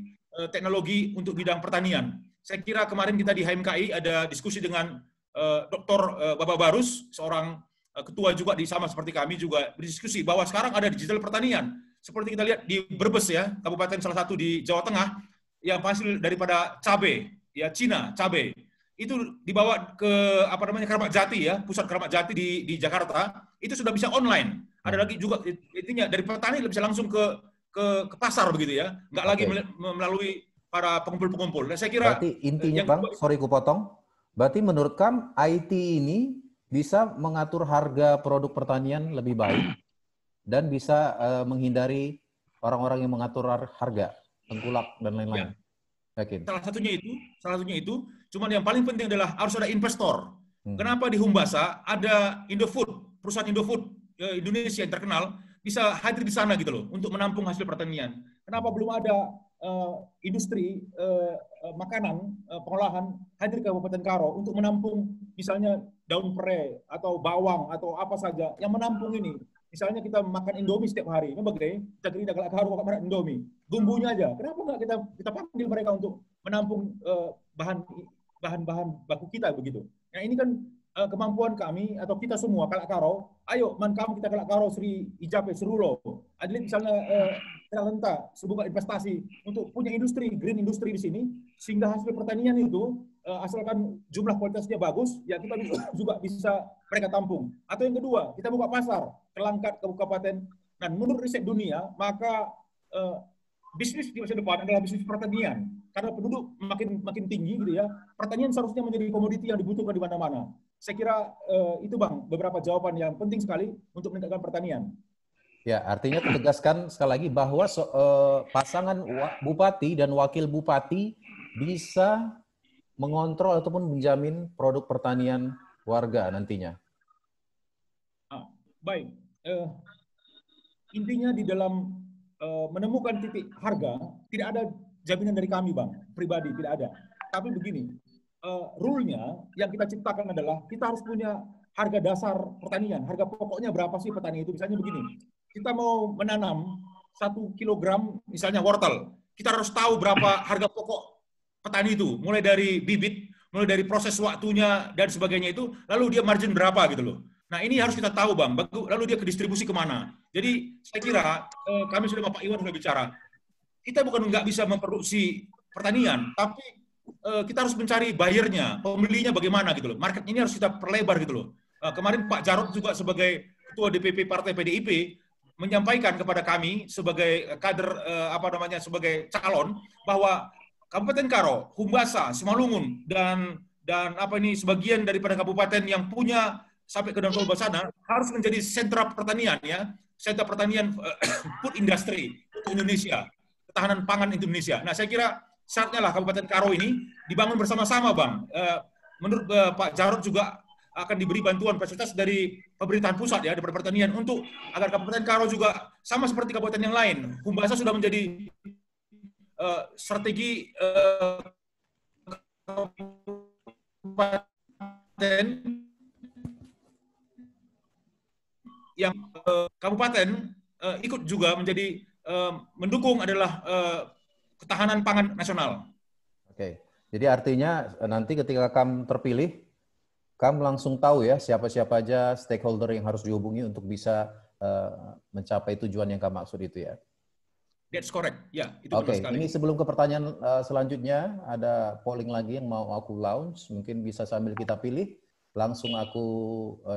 teknologi untuk bidang pertanian. Saya kira kemarin kita di HMKI ada diskusi dengan Dr. Baba Barus, seorang ketua juga sama seperti kami juga berdiskusi bahwa sekarang ada digital pertanian. Seperti kita lihat di Brebes ya, kabupaten salah satu di Jawa Tengah, yang hasil daripada cabai, ya Cina cabai, itu dibawa ke Keramat Jati ya, pusat Keramat Jati di Jakarta, itu sudah bisa online. Ada lagi juga intinya dari petani bisa langsung ke pasar begitu ya, nggak lagi melalui para pengumpul-pengumpul. Nah, saya kira berarti intinya Bang, sorry ku potong, berarti menurut Kam IT ini bisa mengatur harga produk pertanian lebih baik dan bisa menghindari orang-orang yang mengatur harga, tengkulak dan lain-lain. Ya. Yakin. Salah satunya itu, cuman yang paling penting adalah harus ada investor. Kenapa di Humbasa ada Indofood, perusahaan Indofood Indonesia yang terkenal bisa hadir di sana gitu loh untuk menampung hasil pertanian. Kenapa belum ada industri makanan pengolahan hadir ke Kabupaten Karo untuk menampung misalnya daun pere atau bawang atau apa saja yang menampung ini. Misalnya kita makan Indomie setiap hari, kita kira galak Karo makan Indomie, bumbunya aja. Kenapa nggak kita panggil mereka untuk menampung bahan-bahan baku kita begitu? Nah ini kan kemampuan kami atau kita semua Kalak Karo, ayo mankam kita Kalak Karo Sri Ijape Serulo, ada misalnya Lenta sebuah investasi untuk punya industri green industri di sini sehingga hasil pertanian itu asalkan jumlah kualitasnya bagus ya kita juga bisa mereka tampung. Atau yang kedua kita buka pasar ke Langkat kabupaten dan menurut riset dunia maka bisnis di masa depan adalah bisnis pertanian karena penduduk makin tinggi gitu ya, pertanian seharusnya menjadi komoditi yang dibutuhkan di mana-mana. Saya kira itu Bang beberapa jawaban yang penting sekali untuk meningkatkan pertanian. Ya, artinya tegaskan sekali lagi bahwa pasangan bupati dan wakil bupati bisa mengontrol ataupun menjamin produk pertanian warga nantinya. Baik, intinya di dalam menemukan titik harga tidak ada jaminan dari kami Bang, pribadi tidak ada. Tapi begini, rule-nya yang kita ciptakan adalah kita harus punya harga dasar pertanian, harga pokoknya berapa sih petani itu. Misalnya begini, kita mau menanam 1 kilogram misalnya wortel, kita harus tahu berapa harga pokok petani itu, mulai dari bibit, mulai dari proses waktunya dan sebagainya itu, lalu dia margin berapa gitu loh. Nah ini harus kita tahu Bang, lalu dia ke distribusi kemana. Jadi saya kira kami sudah Pak Iwan sudah bicara, kita bukan nggak bisa memproduksi pertanian, tapi kita harus mencari buyernya, pembelinya bagaimana gitu loh. Market ini harus kita perlebar gitu loh. Kemarin Pak Jarod juga sebagai Ketua DPP Partai PDIP menyampaikan kepada kami sebagai kader sebagai calon bahwa Kabupaten Karo, Humbasa, Simalungun dan sebagian daripada kabupaten yang punya sampai ke Danau Toba sana harus menjadi sentra pertanian ya, sentra pertanian food industry untuk Indonesia, ketahanan pangan Indonesia. Nah, saya kira saatnya lah Kabupaten Karo ini dibangun bersama-sama, Bang. Menurut Pak Jarod juga akan diberi bantuan fasilitas dari pemerintahan pusat ya, dari pertanian untuk agar Kabupaten Karo juga sama seperti kabupaten yang lain. Humbasa sudah menjadi strategi kabupaten yang kabupaten ikut juga menjadi mendukung adalah ketahanan pangan nasional. Oke, jadi artinya nanti ketika kamu terpilih, kamu langsung tahu ya siapa-siapa aja stakeholder yang harus dihubungi untuk bisa mencapai tujuan yang kamu maksud itu ya. That's correct. Ya, itu Oke, benar sekali. ini sebelum ke pertanyaan selanjutnya, ada polling lagi yang mau aku launch. Mungkin bisa sambil kita pilih. Langsung aku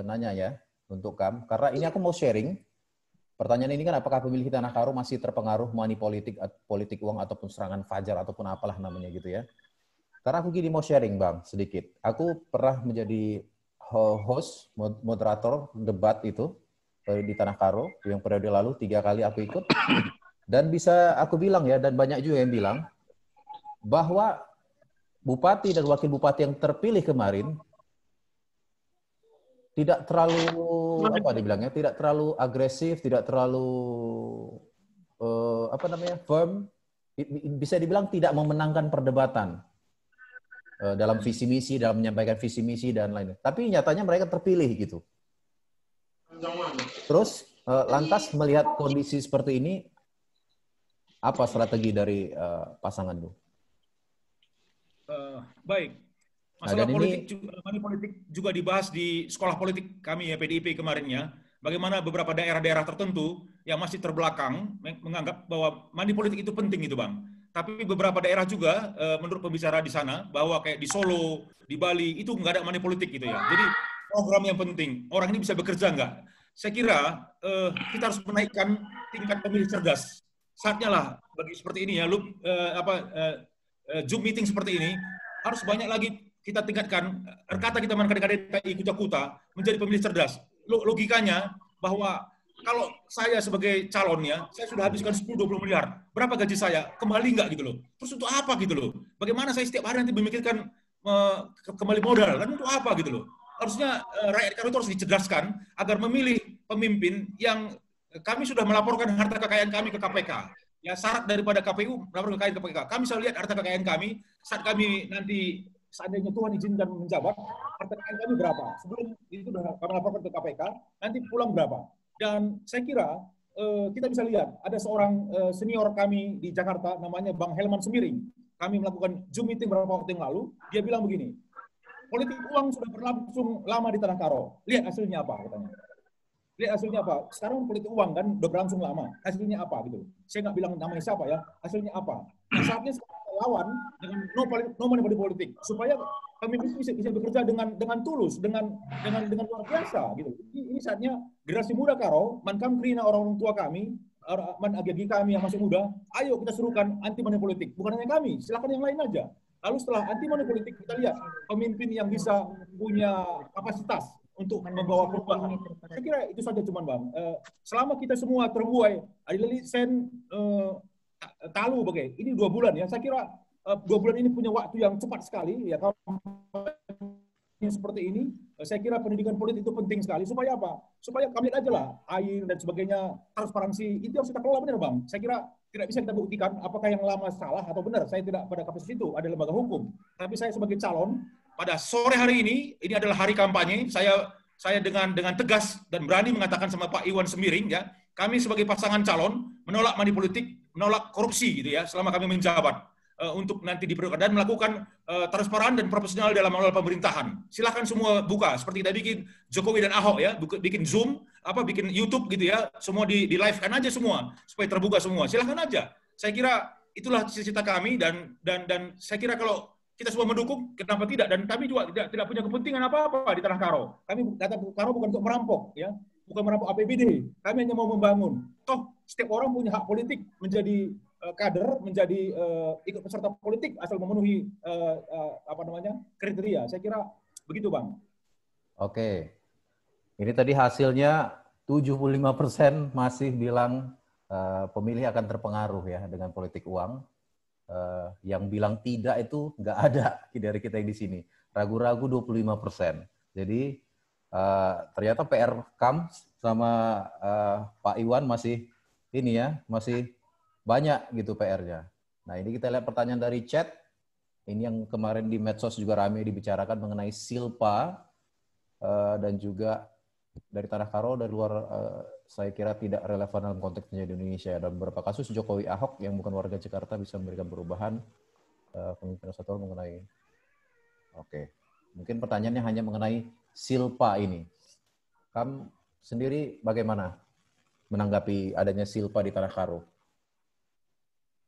nanya ya untuk Kam. Karena ini aku mau sharing. Pertanyaan ini kan, apakah pemilih Tanah Karo masih terpengaruh money politik, politik uang, ataupun serangan fajar, ataupun apalah namanya gitu ya. Karena aku gini mau sharing Bang, sedikit. Aku pernah menjadi host, moderator debat itu di Tanah Karo, yang periode lalu 3 kali aku ikut. Dan bisa aku bilang ya, dan banyak juga yang bilang, bahwa bupati dan wakil bupati yang terpilih kemarin tidak terlalu, apa dibilangnya, tidak terlalu agresif, tidak terlalu, firm. Bisa dibilang tidak memenangkan perdebatan dalam visi misi, dalam menyampaikan visi misi dan lainnya. Tapi nyatanya mereka terpilih gitu. Terus lantas melihat kondisi seperti ini, apa strategi dari pasangan lu? Baik. Masalah money politik juga dibahas di sekolah politik kami ya, PDIP kemarinnya. Bagaimana beberapa daerah-daerah tertentu yang masih terbelakang menganggap bahwa money politik itu penting itu Bang. Tapi beberapa daerah juga menurut pembicara di sana bahwa kayak di Solo, di Bali itu nggak ada money politik gitu ya. Jadi program yang penting, orang ini bisa bekerja nggak? Saya kira kita harus menaikkan tingkat pemilih cerdas. Saatnya lah bagi seperti ini ya, Zoom meeting seperti ini harus banyak lagi kita tingkatkan kata kita kadang-kadang kuta-kuta menjadi pemilih cerdas. Logikanya bahwa kalau saya sebagai calon ya, saya sudah habiskan 10-20 miliar. Berapa gaji saya? Kembali nggak gitu loh. Terus untuk apa gitu loh? Bagaimana saya setiap hari nanti memikirkan kembali modal? Dan untuk apa gitu loh? Harusnya rakyat Karo itu harus dicerdaskan agar memilih pemimpin yang kami sudah melaporkan harta kekayaan kami ke KPK. Ya, syarat daripada KPU melaporkan kekayaan ke KPK. Kami selalu lihat harta kekayaan kami saat kami nanti seandainya Tuhan izinkan menjabat, harta kekayaan kami berapa? Sebelum itu sudah kami laporkan ke KPK, nanti pulang berapa? Dan saya kira kita bisa lihat ada seorang senior kami di Jakarta namanya Bang Helman Semiring. Kami melakukan Zoom meeting beberapa waktu yang lalu. Dia bilang begini, politik uang sudah berlangsung lama di Tanah Karo. Lihat hasilnya apa katanya. Lihat hasilnya apa? Sekarang politik uang kan udah berlangsung lama. Hasilnya apa gitu? Saya nggak bilang namanya siapa ya. Hasilnya apa? Nah, saatnya lawan dengan no money politik supaya pemimpin bisa bekerja dengan tulus, dengan luar biasa gitu. Ini saatnya generasi muda Karo, mankam krina orang tua kami, man agagi kami yang masih muda, ayo kita serukan anti money politik. Bukan hanya kami, silakan yang lain aja. Lalu setelah anti money politik kita lihat pemimpin yang bisa punya kapasitas untuk membawa perubahan. Saya kira itu saja cuman Bang. Selama kita semua terbuai, adilali sen talu bagai. Ini 2 bulan ya. Saya kira 2 bulan ini punya waktu yang cepat sekali ya. Kalau seperti ini, saya kira pendidikan politik itu penting sekali. Supaya apa? Supaya kami lihat aja lah air dan sebagainya, transparansi itu harus kita kelola benar Bang. Saya kira tidak bisa kita buktikan apakah yang lama salah atau benar. Saya tidak pada kapasitas itu, ada lembaga hukum. Tapi saya sebagai calon pada sore hari ini adalah hari kampanye. Saya dengan tegas dan berani mengatakan sama Pak Iwan Semiring ya, kami sebagai pasangan calon menolak money politik, menolak korupsi gitu ya, selama kami menjabat untuk nanti diperlukan dan melakukan transparan dan profesional dalam mengelola pemerintahan. Silakan semua buka seperti tadi bikin Jokowi dan Ahok ya, bikin Zoom, bikin YouTube gitu ya, semua di live-kan aja semua supaya terbuka semua. Silakan aja. Saya kira itulah cita-cita kami dan saya kira kalau kita semua mendukung, kenapa tidak? Dan kami juga tidak punya kepentingan apa-apa di Tanah Karo. Kami kata Karo bukan untuk merampok, ya, bukan merampok APBD. Kami hanya mau membangun. Toh setiap orang punya hak politik menjadi kader, menjadi ikut peserta politik asal memenuhi kriteria. Saya kira begitu, Bang. Oke, ini tadi hasilnya 75% masih bilang pemilih akan terpengaruh ya dengan politik uang. Yang bilang tidak itu nggak ada dari kita yang di sini. Ragu-ragu 25%. Jadi ternyata PR Kam sama Pak Iwan masih ini ya, masih banyak gitu PR-nya. Nah ini kita lihat pertanyaan dari chat. Ini yang kemarin di medsos juga ramai dibicarakan mengenai Silpa dan juga dari Tanah Karo, dari luar saya kira tidak relevan dalam konteks di Indonesia. Dalam beberapa kasus Jokowi Ahok yang bukan warga Jakarta bisa memberikan perubahan pemimpinan satu mengenai. Oke, mungkin pertanyaannya hanya mengenai Silpa ini. Kamu sendiri bagaimana menanggapi adanya Silpa di Tanah Karo?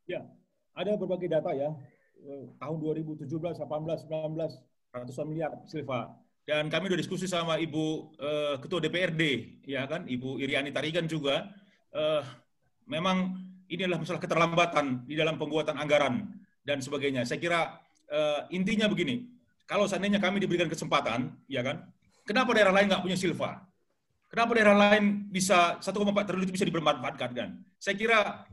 Ya, ada berbagai data ya. Tahun 2017, 18, 19, ratusan miliar silva. Dan kami sudah diskusi sama Ibu Ketua DPRD, ya kan, Ibu Iriani Tarigan juga. Memang ini adalah masalah keterlambatan di dalam pembuatan anggaran dan sebagainya. Saya kira intinya begini, kalau seandainya kami diberikan kesempatan, ya kan, kenapa daerah lain nggak punya silva? Kenapa daerah lain bisa 1,4 triliun itu bisa dibermanfaatkan? Kan? Saya kira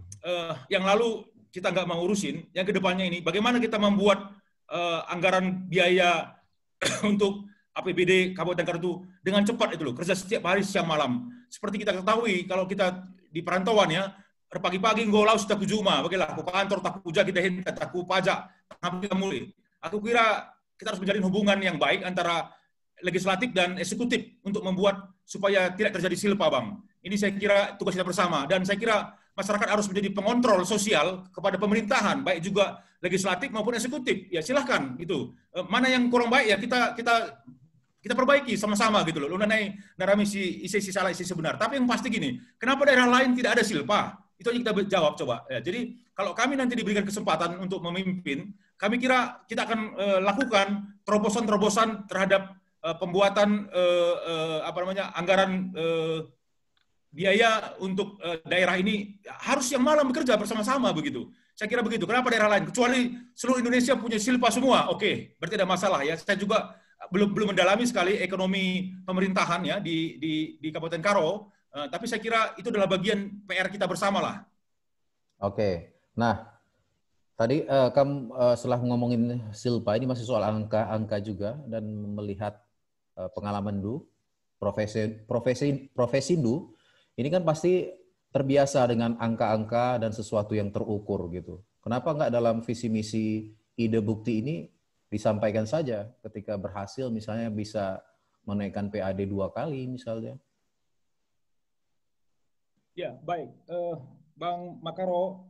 yang lalu kita nggak mau urusin, yang kedepannya ini bagaimana kita membuat anggaran biaya untuk APBD Kabupaten Karo itu dengan cepat itu loh, kerja setiap hari siang malam. Seperti kita ketahui kalau kita di perantauan ya, pagi-pagi ngolau sudah kujuma, bagilah aku kantor tak puja kita hendak tak pajak, kita mulai. Aku kira kita harus menjalin hubungan yang baik antara legislatif dan eksekutif untuk membuat supaya tidak terjadi silpa, Bang. Ini saya kira tugas kita bersama dan saya kira masyarakat harus menjadi pengontrol sosial kepada pemerintahan, baik juga legislatif maupun eksekutif. Ya silahkan itu. Mana yang kurang baik ya kita perbaiki sama-sama gitu loh. Lu narami isi salah isi sebenar. Tapi yang pasti gini, kenapa daerah lain tidak ada silpa? Itu aja kita jawab coba. Ya, jadi kalau kami nanti diberikan kesempatan untuk memimpin, kami kira kita akan lakukan terobosan-terobosan terhadap pembuatan anggaran biaya untuk daerah ini harus yang malam bekerja bersama-sama begitu. Saya kira begitu. Kenapa daerah lain? Kecuali seluruh Indonesia punya silpa semua. Oke, berarti ada masalah ya. Saya juga belum mendalami sekali ekonomi pemerintahan ya di Kabupaten Karo. Tapi saya kira itu adalah bagian PR kita bersama lah. Oke. Nah, tadi kamu setelah ngomongin silpa ini masih soal angka juga dan melihat pengalaman Du, profesi Du. Ini kan pasti terbiasa dengan angka-angka dan sesuatu yang terukur gitu. Kenapa nggak dalam visi misi ide bukti ini disampaikan saja ketika berhasil misalnya bisa menaikkan PAD 2 kali misalnya? Ya, baik. Bang Makaro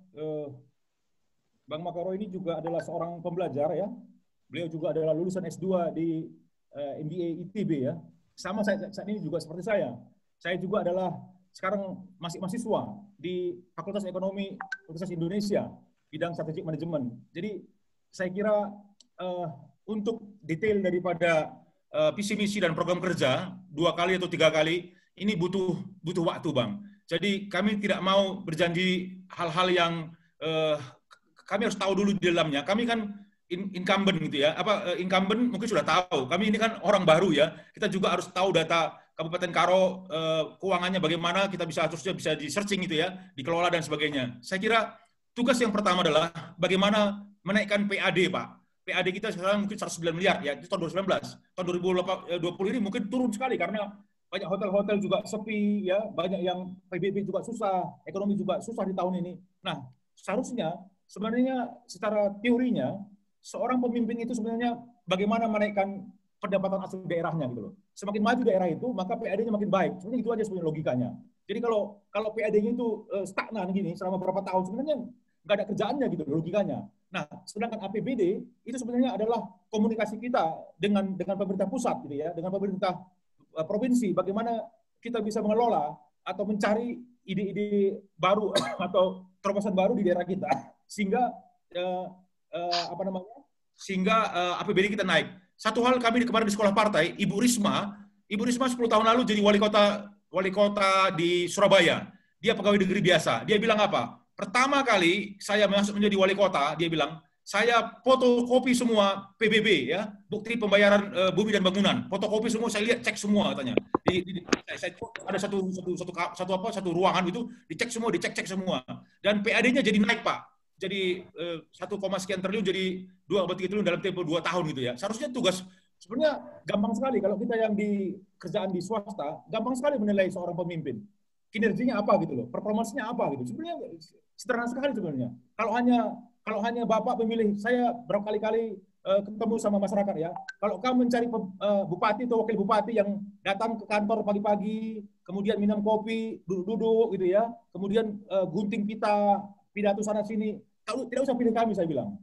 ini juga adalah seorang pembelajar ya. Beliau juga adalah lulusan S2 di MBA ITB ya. Sama saat ini juga seperti saya. Saya juga adalah sekarang masih mahasiswa di Fakultas Ekonomi Universitas Indonesia, bidang strategic management. Jadi saya kira untuk detail daripada visi misi dan program kerja 2 kali atau 3 kali ini butuh waktu, Bang. Jadi kami tidak mau berjanji hal-hal yang kami harus tahu dulu di dalamnya. Kami kan incumbent gitu ya. Incumbent mungkin sudah tahu. Kami ini kan orang baru ya. Kita juga harus tahu data Kabupaten Karo keuangannya bagaimana, kita harusnya bisa di searching gitu ya, dikelola dan sebagainya. Saya kira tugas yang pertama adalah bagaimana menaikkan PAD, Pak. PAD kita sekarang mungkin 109 miliar ya, itu tahun 2019. Tahun 2020 ini mungkin turun sekali karena banyak hotel-hotel juga sepi ya, banyak yang PBB juga susah, ekonomi juga susah di tahun ini. Nah, seharusnya sebenarnya secara teorinya seorang pemimpin itu sebenarnya bagaimana menaikkan pendapatan asli daerahnya gitu loh. Semakin maju daerah itu, maka PAD-nya makin baik. Sebenarnya itu aja sebenarnya logikanya. Jadi kalau PAD-nya itu stagnan gini selama beberapa tahun, sebenarnya nggak ada kerjaannya gitu logikanya. Nah, sedangkan APBD itu sebenarnya adalah komunikasi kita dengan pemerintah pusat gitu ya, dengan pemerintah provinsi, bagaimana kita bisa mengelola atau mencari ide-ide baru atau terobosan baru di daerah kita sehingga APBD kita naik. Satu hal kami kemarin di sekolah partai, Ibu Risma 10 tahun lalu jadi wali kota di Surabaya. Dia pegawai negeri biasa. Dia bilang apa? Pertama kali saya masuk menjadi wali kota, dia bilang, saya fotokopi semua PBB ya, bukti pembayaran bumi dan bangunan. Fotokopi semua, saya lihat, cek semua katanya. Saya ada satu ruangan itu dicek semua. Dan PAD-nya jadi naik, Pak. Jadi 1, sekian triliun jadi 2,3 triliun dalam tempo 2 tahun gitu ya. Seharusnya tugas sebenarnya gampang sekali kalau kita yang di kerjaan di swasta, gampang sekali menilai seorang pemimpin. Kinerjanya apa gitu loh, performasinya apa gitu. Sebenarnya sederhana sekali sebenarnya. Kalau hanya Bapak pemilih, saya berapa kali ketemu sama masyarakat ya. Kalau kamu mencari bupati atau wakil bupati yang datang ke kantor pagi-pagi, kemudian minum kopi, duduk-duduk gitu ya, kemudian gunting pita, pidato sana sini, tidak usah pilih kami, saya bilang.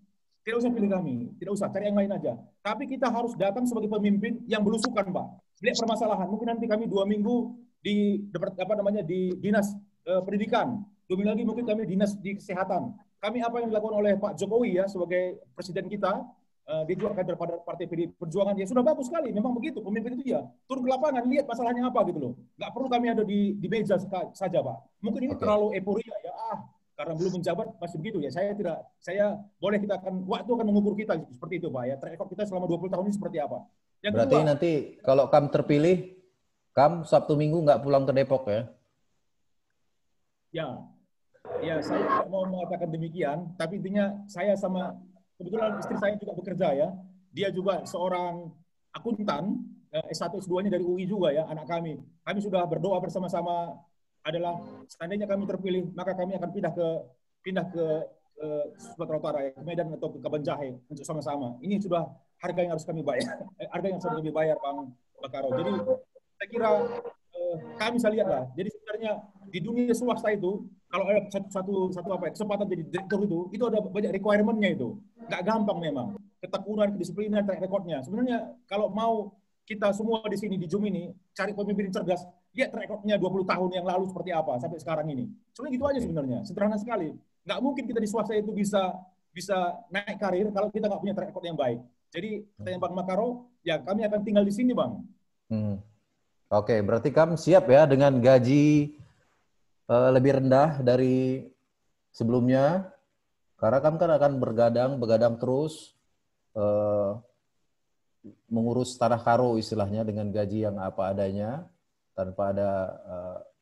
Tidak usah pilih kami, tidak usah, cari yang lain aja. Tapi kita harus datang sebagai pemimpin yang belusukan, Pak. Lihat permasalahan. Mungkin nanti kami 2 minggu di Dinas Pendidikan, Demi lagi mungkin kami dinas di kesehatan. Kami apa yang dilakukan oleh Pak Jokowi ya sebagai presiden kita, dia juga kader pada Partai PDI Perjuangan, ya sudah bagus sekali. Memang begitu, pemimpin itu ya turun ke lapangan, lihat masalahnya apa gitu loh. Nggak perlu kami ada di meja saja, Pak. Mungkin ini terlalu euforia ya, karena belum menjabat masih begitu ya. Saya boleh, kita akan, waktu akan mengukur kita seperti itu, Pak ya. Track record kita selama 20 tahun ini seperti apa. Yang berarti kedua, nanti kalau Kam terpilih, Kam Sabtu Minggu nggak pulang ke Depok ya? Ya, saya tidak mau mengatakan demikian, tapi intinya saya sama, kebetulan istri saya juga bekerja ya, dia juga seorang akuntan, S1, S2-nya dari UI juga ya, anak kami. Kami sudah berdoa bersama-sama, adalah seandainya kami terpilih, maka kami akan pindah ke Sumatera Utara ya, ke Medan atau ke Kabanjahe untuk sama-sama. Ini sudah harga yang harus kami bayar, harga yang harus kami bayar, Bang Bakaro. Jadi saya kira kami bisa lihat lah. Jadi sebenarnya di dunia swasta itu, kalau ada satu kesempatan jadi direktur itu ada banyak requirement-nya itu. Nggak gampang memang. Ketekunan, kedisiplinan, track record-nya. Sebenarnya kalau mau kita semua di sini di Zoom ini cari pemimpin cerdas, lihat track record-nya 20 tahun yang lalu seperti apa sampai sekarang ini. Sebenarnya gitu aja sebenarnya. Sederhana sekali. Nggak mungkin kita di swasta itu bisa naik karir kalau kita nggak punya track record yang baik. Jadi katanya Bang Bakaro, ya kami akan tinggal di sini, Bang. Oke, berarti Kam siap ya dengan gaji lebih rendah dari sebelumnya, karena Kam kan akan begadang terus mengurus tanah karo istilahnya dengan gaji yang apa adanya, tanpa ada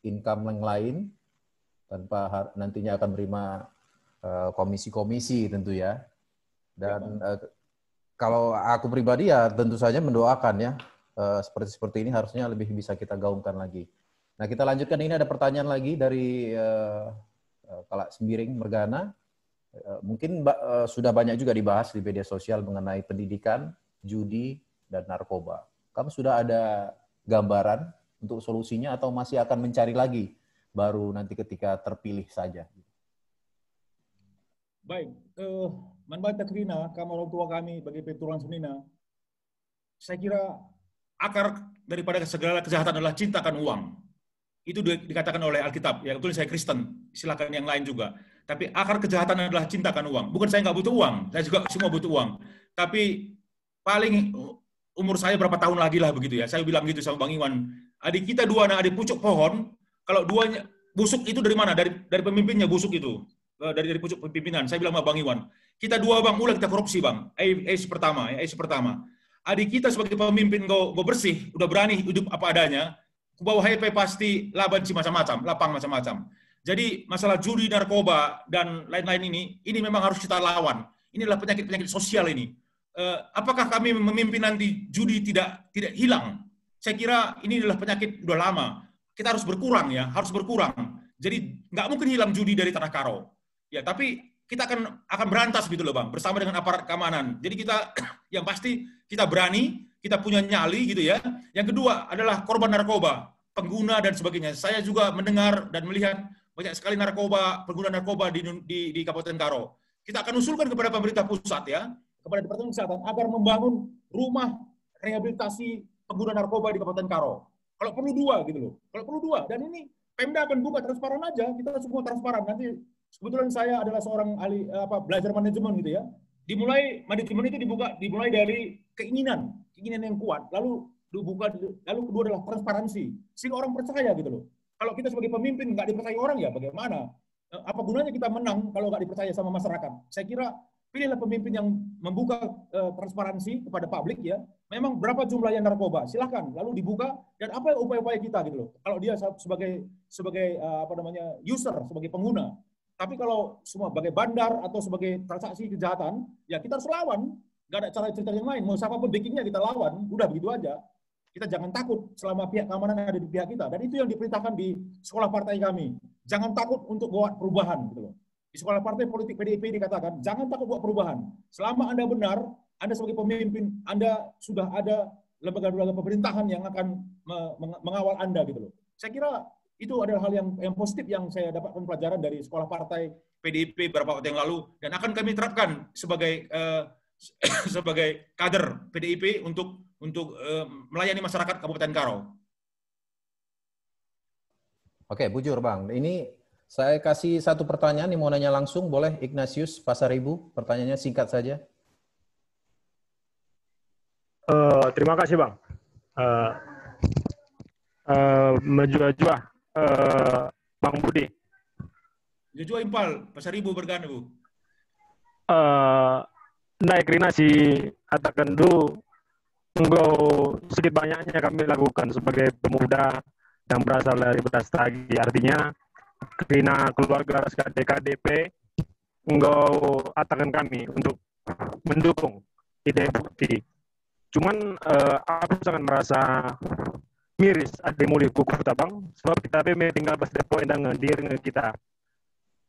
income yang lain, tanpa nantinya akan menerima komisi-komisi tentu ya. Dan kalau aku pribadi ya tentu saja mendoakan ya, seperti ini harusnya lebih bisa kita gaungkan lagi. Nah, kita lanjutkan, ini ada pertanyaan lagi dari Kalak Sembiring Mergana. Mungkin sudah banyak juga dibahas di media sosial mengenai pendidikan, judi, dan narkoba. Kamu sudah ada gambaran untuk solusinya atau masih akan mencari lagi baru nanti ketika terpilih saja? Baik, Manbata Krina, kamu orang tua kami bagi Petualang Senina, saya kira akar daripada segala kejahatan adalah cinta akan uang. Itu dikatakan oleh Alkitab. Ya, betul, saya Kristen. Silakan yang lain juga. Tapi akar kejahatan adalah cinta akan uang. Bukan saya nggak butuh uang. Saya juga semua butuh uang. Tapi paling umur saya berapa tahun lagi lah begitu ya. Saya bilang gitu sama Bang Iwan. Adik kita dua anak adik pucuk pohon. Kalau duanya busuk itu dari mana? Dari pemimpinnya busuk itu. Dari pucuk pimpinan. Saya bilang sama Bang Iwan. Kita dua Bang, mulai kita korupsi Bang. Pertama. Adik kita sebagai pemimpin gue bersih, udah berani hidup apa adanya. Bawa HP pasti laban macam-macam, lapang macam-macam. Jadi masalah judi, narkoba, dan lain-lain ini memang harus kita lawan. Ini adalah penyakit-penyakit sosial ini. Apakah kami memimpin nanti judi tidak hilang? Saya kira ini adalah penyakit udah lama. Kita harus berkurang ya, harus berkurang. Jadi nggak mungkin hilang judi dari tanah karo. Ya, tapi kita akan berantas gitu loh Bang, bersama dengan aparat keamanan. Jadi kita yang pasti kita berani, kita punya nyali gitu ya. Yang kedua adalah korban narkoba, pengguna dan sebagainya. Saya juga mendengar dan melihat banyak sekali pengguna narkoba di Kabupaten Karo. Kita akan usulkan kepada pemerintah pusat ya, kepada Departemen Kesehatan agar membangun rumah rehabilitasi pengguna narkoba di Kabupaten Karo. Kalau perlu 2 gitu loh. Kalau perlu 2. Dan ini Pemda akan buka transparan aja, kita semua transparan. Nanti kebetulan saya adalah seorang ahli belajar manajemen gitu ya. Manajemen itu dimulai dari keinginan yang kuat, lalu kedua adalah transparansi, sehingga orang percaya gitu loh. Kalau kita sebagai pemimpin nggak dipercaya orang ya bagaimana? Apa gunanya kita menang kalau nggak dipercaya sama masyarakat? Saya kira pilihlah pemimpin yang membuka transparansi kepada publik ya. Memang berapa jumlah yang narkoba, silahkan lalu dibuka, dan apa upaya-upaya kita gitu loh. Kalau dia sebagai user, sebagai pengguna. Tapi kalau semua sebagai bandar atau sebagai transaksi kejahatan, ya kita harus lawan. Nggak ada cara cerita yang lain. Mau siapapun backingnya kita lawan. Udah begitu aja. Kita jangan takut selama pihak keamanan ada di pihak kita. Dan itu yang diperintahkan di sekolah partai kami. Jangan takut untuk buat perubahan. Gitu loh. Di sekolah partai politik PDIP dikatakan, jangan takut buat perubahan. Selama Anda benar, Anda sebagai pemimpin, Anda sudah ada lembaga-lembaga pemerintahan yang akan mengawal Anda. Gitu loh. Saya kira itu adalah hal yang positif yang saya dapatkan pelajaran dari sekolah partai PDIP beberapa waktu yang lalu, dan akan kami terapkan sebagai kader PDIP untuk melayani masyarakat Kabupaten Karo. Oke, bujur Bang. Ini Saya kasih satu pertanyaan, nih mau nanya langsung, boleh Ignatius Pasaribu, pertanyaannya singkat saja. Terima kasih Bang. Menjua-jua Bang Budi. Jujur impal, Pasaribu bergana Bu. Naik rinasi katakan dulu, enggak sedikit banyaknya kami lakukan sebagai pemuda yang berasal dari Brastagi. Artinya, Rina keluarga KDP enggak atakan kami untuk mendukung ide bukti. Cuman aku sangat merasa miris ada mulai kuku tabang sebab kita tinggal pas depo dengan diri kita.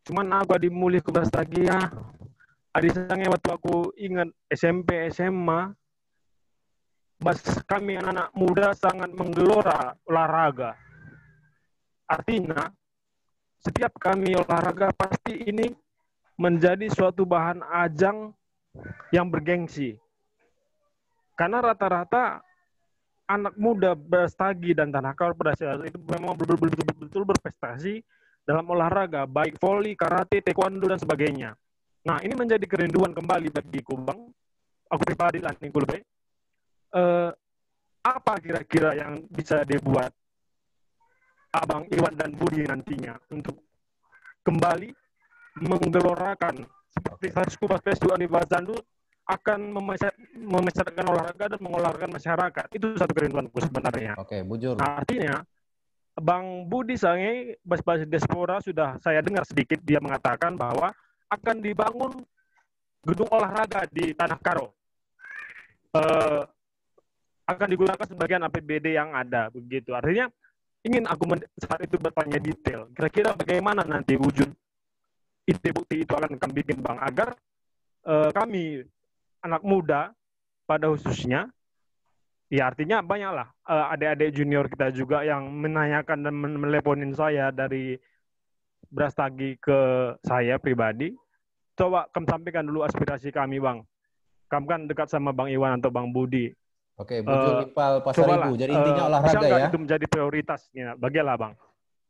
Cuman aku di mulai ke Brastagi ya. Adi sange waktu aku ingat SMP, SMA, bas kami anak-anak muda sangat menggelora olahraga. Artinya, setiap kami olahraga pasti ini menjadi suatu bahan ajang yang bergengsi. Karena rata-rata anak muda Brastagi dan Tanah Karo pada saat itu memang betul-betul berprestasi dalam olahraga, baik voli, karate, taekwondo, dan sebagainya. Nah, ini menjadi kerinduan kembali bagiku, Bang. Aku pribadi lah, nih, apa kira-kira yang bisa dibuat Abang Iwan dan Budi nantinya untuk kembali menggelorakan seperti Skupas Festival di Bazandu akan memasyarakatkan olahraga dan mengolahrakan masyarakat. Itu satu kerinduanku sebenarnya. Oke, Bujur. Nah, artinya, Bang Budi Sange, Bas-Bas Diaspora sudah saya dengar sedikit, dia mengatakan bahwa akan dibangun gedung olahraga di Tanah Karo. Akan digunakan sebagian APBD yang ada, begitu. Artinya, ingin aku saat itu bertanya detail. Kira-kira bagaimana nanti wujud ide bukti itu akan kami bikin, Bang, agar kami, anak muda, pada khususnya, ya artinya banyaklah adik-adik junior kita juga yang menanyakan dan meneleponin saya dari Brastagi ke saya pribadi. Coba kami sampaikan dulu aspirasi kami, Bang. Kamu kan dekat sama Bang Iwan atau Bang Budi. Oke, Bujur Ipal Pasaribu. Jadi intinya olahraga bisa ya. Itu menjadi prioritas. Ya, bagilah, Bang.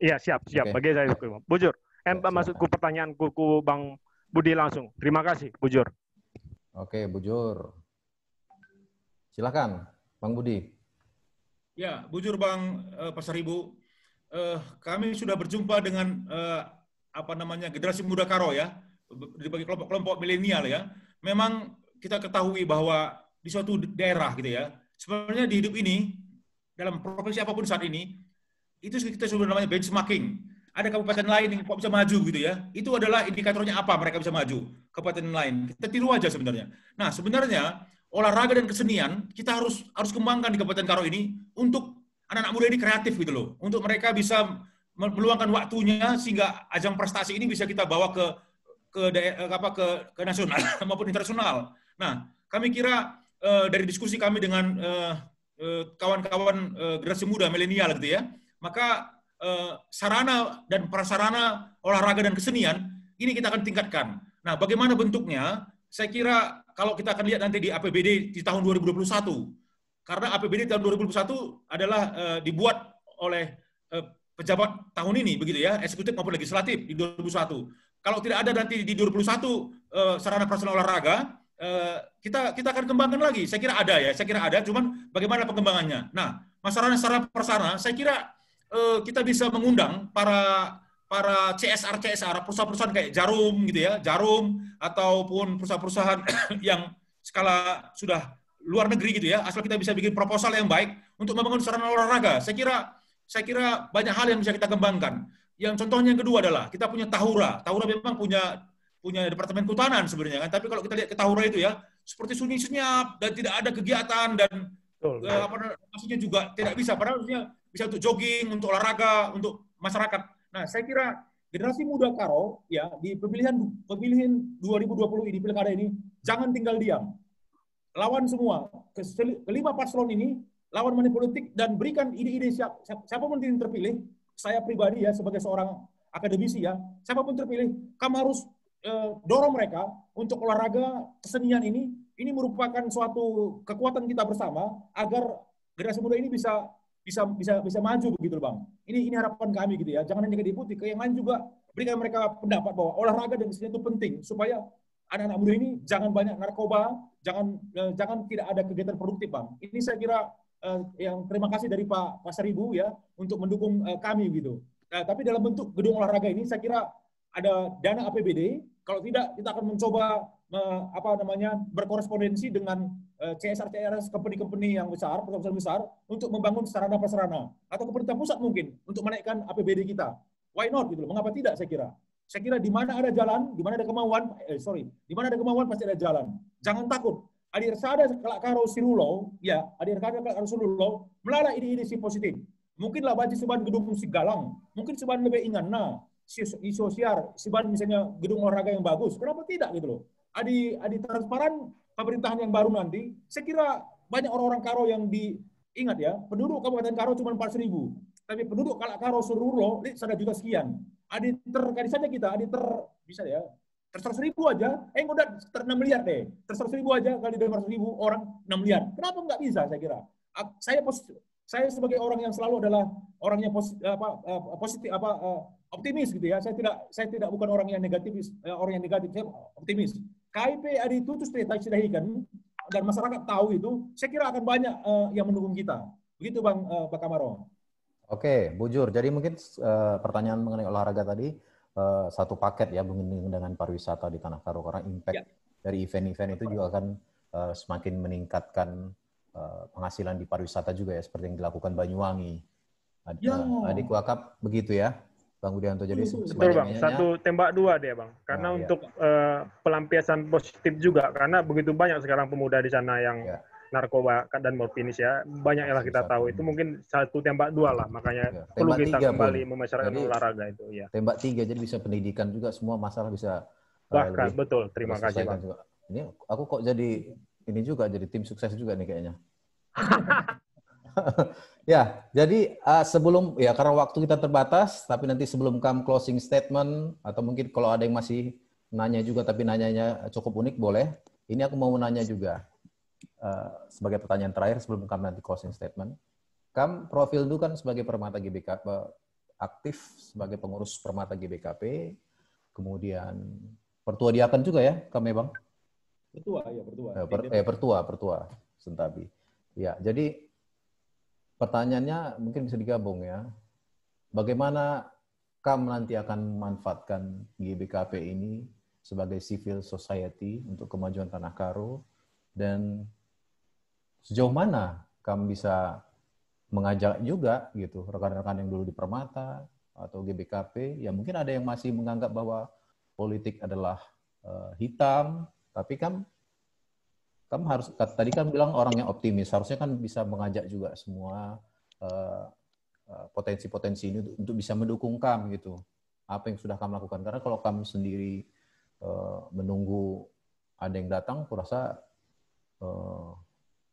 Iya, siap. Oke. Bagi saya, Bujur. Maksudku pertanyaanku Bang Budi langsung. Terima kasih, Bujur. Oke, Bujur. Silakan, Bang Budi. Ya, Bujur Bang Pasaribu. Kami sudah berjumpa dengan generasi muda Karo ya, dibagi kelompok-kelompok milenial ya. Memang kita ketahui bahwa di suatu daerah gitu ya, sebenarnya di hidup ini dalam provinsi apapun saat ini itu kita sudah namanya benchmarking. Ada kabupaten lain yang kok bisa maju gitu ya. Itu adalah indikatornya apa mereka bisa maju. Kabupaten lain kita tiru aja sebenarnya. Nah, sebenarnya olahraga dan kesenian kita harus kembangkan di Kabupaten Karo ini untuk anak-anak muda ini kreatif gitu loh. Untuk mereka bisa meluangkan waktunya sehingga ajang prestasi ini bisa kita bawa ke nasional maupun internasional. Nah, kami kira dari diskusi kami dengan kawan-kawan generasi muda milenial gitu ya, maka sarana dan prasarana olahraga dan kesenian ini kita akan tingkatkan. Nah, bagaimana bentuknya? Saya kira kalau kita akan lihat nanti di APBD di tahun 2021, karena APBD tahun 2021 adalah dibuat oleh pejabat tahun ini, begitu ya, eksekutif maupun legislatif di 2021. Kalau tidak ada nanti di 2021 sarana prasarana olahraga, kita akan kembangkan lagi. Saya kira ada, cuman bagaimana pengembangannya. Nah, sarana prasarana, saya kira kita bisa mengundang para CSR, perusahaan-perusahaan kayak Jarum gitu ya, ataupun perusahaan-perusahaan yang skala sudah luar negeri gitu ya, asal kita bisa bikin proposal yang baik untuk membangun sarana olahraga. Saya kira banyak hal yang bisa kita kembangkan. Yang contohnya yang kedua adalah kita punya Tahura. Tahura memang punya departemen kehutanan sebenarnya kan, tapi kalau kita lihat ke Tahura itu ya seperti sunyi senyap dan tidak ada kegiatan dan maksudnya juga tidak bisa, padahal maksudnya bisa untuk jogging, untuk olahraga, untuk masyarakat. Nah, saya kira generasi muda Karo ya di pemilihan 2020 ini, pilkada ini, jangan tinggal diam. Lawan semua. Kelima paslon ini, lawan money politik dan berikan ide-ide siapapun yang terpilih. Saya pribadi ya sebagai seorang akademisi ya, siapapun terpilih, kamu harus dorong mereka untuk olahraga kesenian ini merupakan suatu kekuatan kita bersama agar generasi muda ini bisa maju begitu Bang. Ini harapan kami gitu ya. Jangan hanya diikuti, ke yang lain juga berikan mereka pendapat bahwa olahraga dan kesehatan itu penting supaya anak-anak muda ini jangan banyak narkoba, jangan tidak ada kegiatan produktif, Bang. Ini saya kira yang terima kasih dari Pak Pasaribu ya untuk mendukung kami gitu. Tapi dalam bentuk gedung olahraga ini saya kira ada dana APBD. Kalau tidak kita akan mencoba berkorespondensi dengan CSR company-company yang besar, perusahaan besar untuk membangun sarana prasarana atau pemerintah pusat mungkin untuk menaikkan APBD kita. Why not gitu loh? Mengapa tidak saya kira? Saya kira di mana ada jalan, di mana ada kemauan, di mana ada kemauan pasti ada jalan. Jangan takut. Adir sada karo sirulo, ya, adir sada karo sirulo, melala ide-ide si positif. Mungkinlah baca seban gedung musik galang, mungkin seban lebih ingan, sosial, seban misalnya gedung olahraga yang bagus. Kenapa tidak gitu loh? Adi transparan pemerintahan yang baru nanti, saya kira banyak orang-orang Karo yang diingat ya, penduduk Kabupaten Karo cuma 4.000, tapi penduduk Karo Serulo 1 juta sekian. Adi terkali saja kita, bisa ya, 100.000 aja, udah 6 miliar deh. 100.000 aja kali 200.000 orang 6 miliar. Kenapa nggak bisa saya kira? Saya sebagai orang yang selalu adalah orang yang optimis gitu ya. Saya tidak bukan orang yang negatif, saya optimis. KIP adi itu sudah ikan dan masyarakat tahu itu, saya kira akan banyak yang mendukung kita. Begitu Bang Bakamaro. Oke, Bujur. Jadi mungkin pertanyaan mengenai olahraga tadi satu paket ya dengan pariwisata di Tanah Karo, karena impact dari event-event itu juga akan semakin meningkatkan penghasilan di pariwisata juga ya, seperti yang dilakukan Banyuwangi. Adik Wakap begitu ya, Bang Budianto. Jadi betul Bang, satu tembak dua dia Bang. Karena untuk pelampiasan positif juga, karena begitu banyak sekarang pemuda di sana yang narkoba dan morfinis ya, banyak yang kita tahu. Itu mungkin satu tembak dua lah, makanya perlu kita kembali memasyarakatkan olahraga itu. Ya. Tembak 3, jadi bisa pendidikan juga, semua masalah bisa. Bahkan betul, terima kasih Bang. Juga. Ini aku kok jadi ini juga jadi tim sukses juga nih kayaknya. Ya, jadi sebelum ya karena waktu kita terbatas, tapi nanti sebelum closing statement atau mungkin kalau ada yang masih nanya juga tapi nanyanya cukup unik boleh. Ini aku mau nanya juga sebagai pertanyaan terakhir sebelum nanti closing statement. Profil dulu kan sebagai Permata GBKP, aktif sebagai pengurus Permata GBKP, kemudian Pertua Diaken juga ya, Bang? Pertua Sentabi. Ya, jadi pertanyaannya mungkin bisa digabung ya. Bagaimana nanti akan memanfaatkan GBKP ini sebagai civil society untuk kemajuan Tanah Karo, dan sejauh mana bisa mengajak juga gitu rekan-rekan yang dulu di Permata atau GBKP, ya mungkin ada yang masih menganggap bahwa politik adalah hitam, tapi harus, tadi kan bilang orang yang optimis, harusnya kan bisa mengajak juga semua potensi-potensi ini untuk bisa mendukung gitu. Apa yang sudah lakukan, karena kalau sendiri menunggu ada yang datang, aku rasa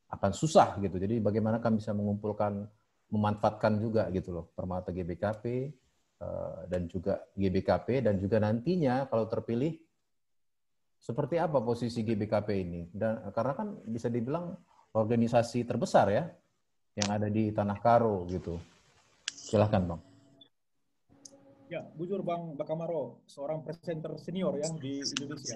akan susah gitu. Jadi bagaimana bisa mengumpulkan, memanfaatkan juga gitu loh Permata GBKP dan juga GBKP, dan juga nantinya kalau terpilih seperti apa posisi GBKP ini? Dan karena kan bisa dibilang organisasi terbesar ya yang ada di Tanah Karo gitu. Silahkan Bang. Ya, Bujur Bang Bakamaro, seorang presenter senior ya di Indonesia.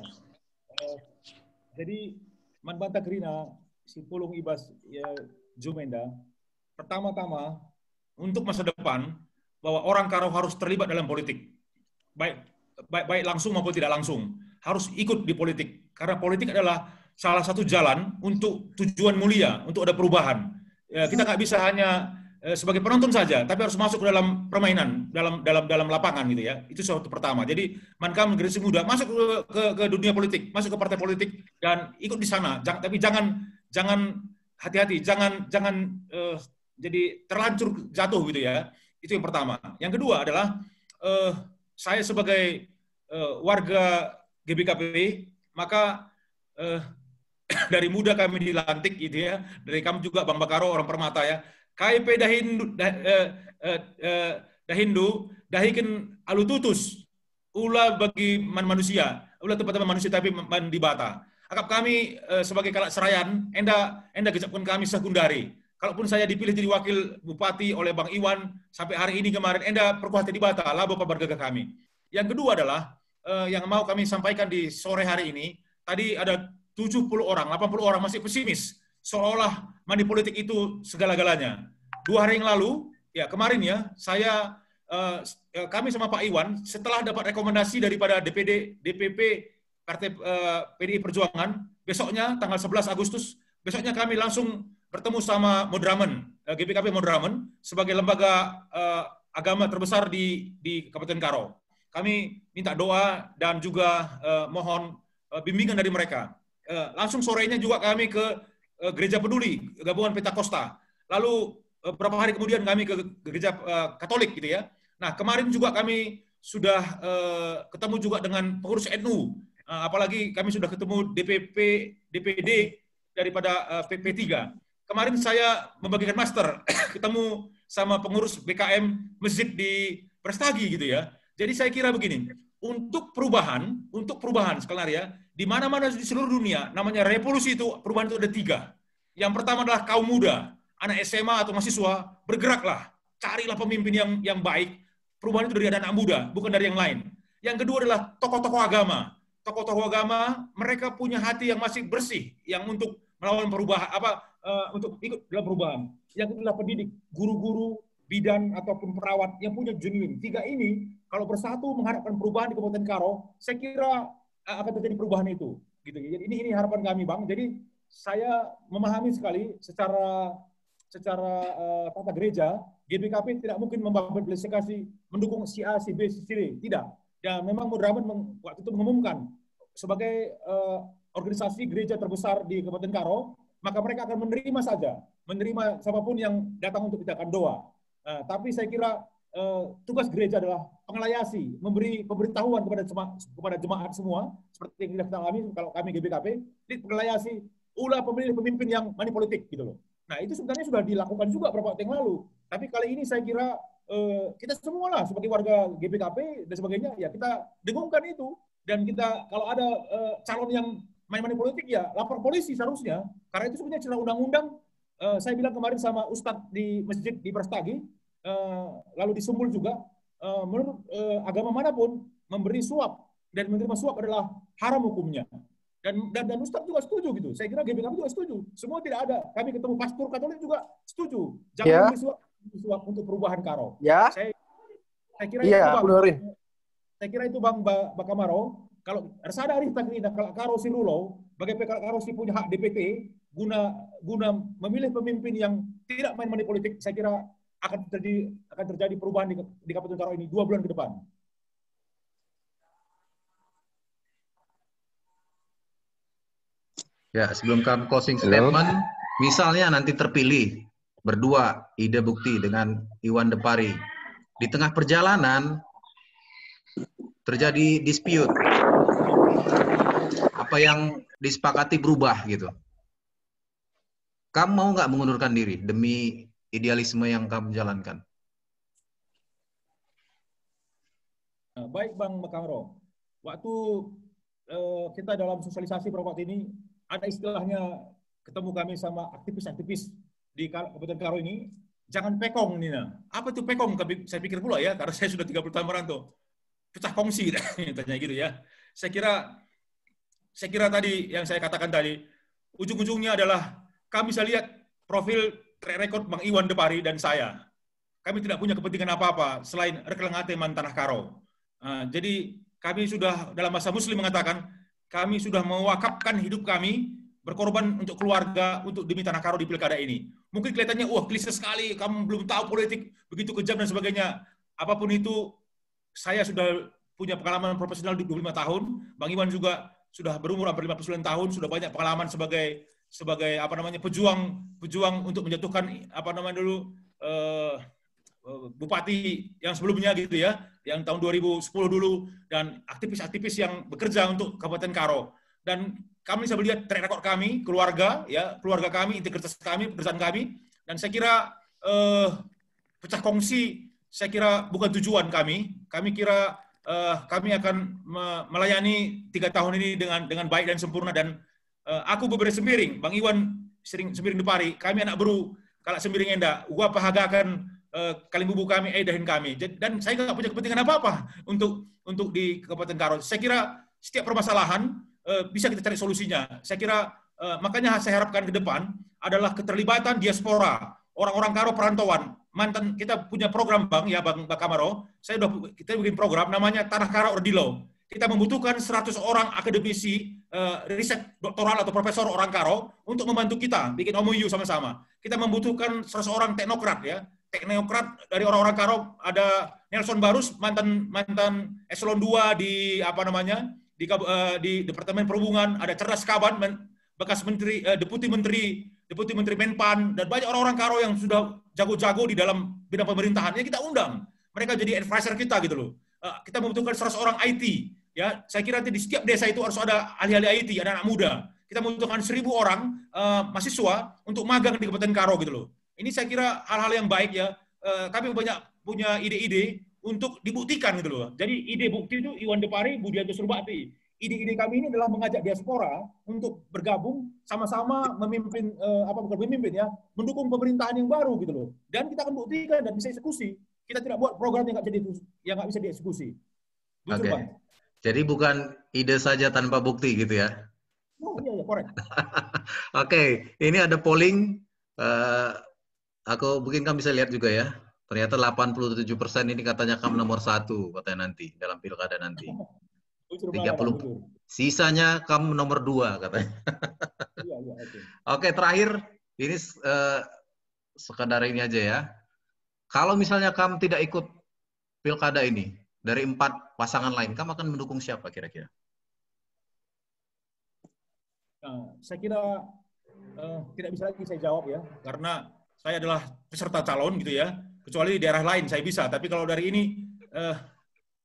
Jadi Manbanta Gerina, si Pulung Ibas ya, Jumenda, pertama-tama untuk masa depan bahwa orang Karo harus terlibat dalam politik, baik langsung maupun tidak langsung. Harus ikut di politik, karena politik adalah salah satu jalan untuk tujuan mulia, untuk ada perubahan. Ya, kita nggak bisa hanya sebagai penonton saja, tapi harus masuk ke dalam permainan, dalam lapangan gitu ya. Itu suatu pertama. Jadi Mankam generasi muda masuk ke dunia politik, masuk ke partai politik dan ikut di sana. Tapi jangan hati-hati, jangan jadi terlanjur jatuh gitu ya. Itu yang pertama. Yang kedua adalah saya sebagai warga GBKP, maka dari muda kami dilantik gitu ya, dari kami juga Bang Bakaro orang Permata ya, KIP Dahindu dahiken alututus ulah bagi manusia, ulah teman-teman manusia tapi man di bata. Akap kami sebagai kalak serayan, enda gejapkan kami sekundari. Kalaupun saya dipilih jadi wakil bupati oleh Bang Iwan sampai hari ini kemarin, enda perkuhati di bata, labo pabargaga kami. Yang kedua adalah yang mau kami sampaikan di sore hari ini, tadi ada 70 orang, 80 orang masih pesimis, seolah-olah money politik itu segala-galanya. 2 hari yang lalu, ya kemarin ya, kami sama Pak Iwan, setelah dapat rekomendasi daripada DPP Partai PDI Perjuangan, besoknya tanggal 11 Agustus, besoknya kami langsung bertemu sama Modramen, GPKP Modramen, sebagai lembaga agama terbesar di Kabupaten Karo. Kami minta doa dan juga mohon bimbingan dari mereka. Langsung sorenya juga kami ke Gereja Peduli, Gabungan Pentakosta. Lalu beberapa hari kemudian kami ke Gereja Katolik gitu ya. Nah, kemarin juga kami sudah ketemu juga dengan pengurus NU. Apalagi kami sudah ketemu DPD daripada PP3. Kemarin saya membagikan master, ketemu sama pengurus BKM masjid di Prestagi gitu ya. Jadi saya kira begini, untuk perubahan sekalian ya, di mana-mana di seluruh dunia, namanya revolusi itu, perubahan itu ada 3. Yang pertama adalah kaum muda, anak SMA atau mahasiswa, bergeraklah, carilah pemimpin yang baik. Perubahan itu dari anak muda, bukan dari yang lain. Yang kedua adalah tokoh-tokoh agama. Tokoh-tokoh agama, mereka punya hati yang masih bersih, yang untuk melawan perubahan, untuk ikut dalam perubahan. Yang kedua adalah pendidik, guru-guru, bidan ataupun perawat yang punya genuine. 3 ini kalau bersatu mengharapkan perubahan di Kabupaten Karo, saya kira akan terjadi perubahan itu. Gitu. Jadi ini harapan kami, Bang. Jadi saya memahami sekali secara tata gereja, GPKP tidak mungkin mempublikasi mendukung si A, si B, si C, tidak. Dan memang Modramen waktu itu mengumumkan sebagai organisasi gereja terbesar di Kabupaten Karo, maka mereka akan menerima siapapun yang datang untuk kita akan doa. Tapi saya kira tugas gereja adalah pengelayasi, memberi pemberitahuan kepada jemaat semua, seperti yang kita alami kalau kami GBKP, pengelayasi, ulah pemilih pemimpin yang money politik gitu loh. Nah itu sebenarnya sudah dilakukan juga beberapa waktu yang lalu. Tapi kali ini saya kira kita semua lah sebagai warga GBKP dan sebagainya, ya kita dengungkan itu. Dan kita kalau ada calon yang main-main politik ya lapor polisi seharusnya. Karena itu sebenarnya secara undang-undang, saya bilang kemarin sama Ustadz di masjid di Prestagi, lalu di Sumbul juga, menurut agama manapun memberi suap dan menerima suap adalah haram hukumnya. Dan Ustadz juga setuju gitu. Saya kira GBKP juga setuju. Semua tidak ada. Kami ketemu pastor Katolik juga setuju. Jangan memberi suap untuk perubahan Karo. Ya. Saya kira itu Bang. Saya kira itu Bang Bakamaro. Kalau Rasada Arif Takrina, kalau Karo Sirulo, bagaimana Karo si punya hak DPT guna memilih pemimpin yang tidak main money politik, saya kira akan terjadi perubahan di Kabupaten Karo ini 2 bulan ke depan. Ya, sebelum kamu closing statement, misalnya nanti terpilih berdua Ide Bukti dengan Iwan Depari, di tengah perjalanan terjadi dispute, apa yang disepakati berubah gitu. Kamu mau nggak mengundurkan diri demi idealisme yang kamu jalankan? Baik Bang Bakamaro, waktu kita dalam sosialisasi beberapa ini ada istilahnya ketemu kami sama aktivis-aktivis di Kabupaten Karo ini, jangan pekong Nina. Apa itu pekong? Saya pikir pula ya, karena saya sudah 30 tahun merantau. Pecah kongsi, tanya gitu ya. Saya kira tadi yang saya katakan tadi, ujung-ujungnya adalah kami bisa lihat profil track record Bang Iwan Depari dan saya. Kami tidak punya kepentingan apa-apa selain reklengate Tanah Karo. Jadi kami sudah dalam bahasa Muslim mengatakan, kami sudah mewakafkan hidup kami berkorban untuk keluarga, untuk demi Tanah Karo di pilkada ini. Mungkin kelihatannya, wah klise sekali, kamu belum tahu politik, begitu kejam dan sebagainya. Apapun itu, saya sudah punya pengalaman profesional di 25 tahun, Bang Iwan juga sudah berumur hampir 59 tahun, sudah banyak pengalaman sebagai pejuang untuk menjatuhkan bupati yang sebelumnya gitu ya, yang tahun 2010 dulu, dan aktivis-aktivis yang bekerja untuk Kabupaten Karo. Dan kami bisa melihat track record kami, keluarga kami, integritas kami, pekerjaan kami, dan saya kira pecah kongsi saya kira bukan tujuan kami. Kami kira kami akan melayani 3 tahun ini dengan baik dan sempurna, dan aku beberapa sembiring, Bang Iwan Sembiring Depari, kami anak beru kalak sembiring enda, gua pahagakan Kalimbubu kami, Dahin kami. Dan saya nggak punya kepentingan apa-apa untuk di Kabupaten Karo. Saya kira setiap permasalahan bisa kita cari solusinya. Saya kira makanya saya harapkan ke depan adalah keterlibatan diaspora, orang-orang Karo perantauan. Mantan kita punya program Bang Kamaro. Kita bikin program namanya Tanah Karo Ordilo. Kita membutuhkan 100 orang akademisi riset doktoral atau profesor orang Karo untuk membantu kita bikin MOU sama-sama. Kita membutuhkan 100 orang teknokrat ya. Teknokrat dari orang-orang Karo, ada Nelson Barus mantan eselon 2 di di Departemen Perhubungan, ada Cerdas Kaban bekas menteri deputi menteri Menpan, dan banyak orang-orang Karo yang sudah jago-jago di dalam bidang pemerintahan. Ya kita undang mereka jadi advisor kita gitu loh. Kita membutuhkan 100 orang IT. Ya, saya kira nanti di setiap desa itu harus ada ahli-ahli IT, ada anak muda. Kita membutuhkan 1.000 orang mahasiswa untuk magang di Kabupaten Karo gitu loh. Ini saya kira hal-hal yang baik ya. Kami banyak punya ide-ide untuk dibuktikan gitu loh. Jadi ide bukti itu Iwan Depari, Budianto Surbakti. Ide-ide kami ini adalah mengajak diaspora untuk bergabung sama-sama memimpin mendukung pemerintahan yang baru gitu loh. Dan kita akan buktikan dan bisa eksekusi. Kita tidak buat program yang nggak bisa dieksekusi. Betul, Bang. Jadi bukan ide saja tanpa bukti gitu ya? Oh iya, correct. Oke, ini ada polling. Aku mungkin kamu bisa lihat juga ya. Ternyata 87% ini katanya kamu nomor 1 katanya nanti dalam pilkada nanti. 30. Sisanya kamu nomor 2 katanya. Iya, okay. Oke, terakhir ini sekedar ini aja ya. Kalau misalnya kamu tidak ikut pilkada ini, dari 4 pasangan lain, kamu akan mendukung siapa kira-kira? Saya kira tidak bisa lagi saya jawab ya, karena saya adalah peserta calon gitu ya. Kecuali di daerah lain saya bisa, tapi kalau dari ini,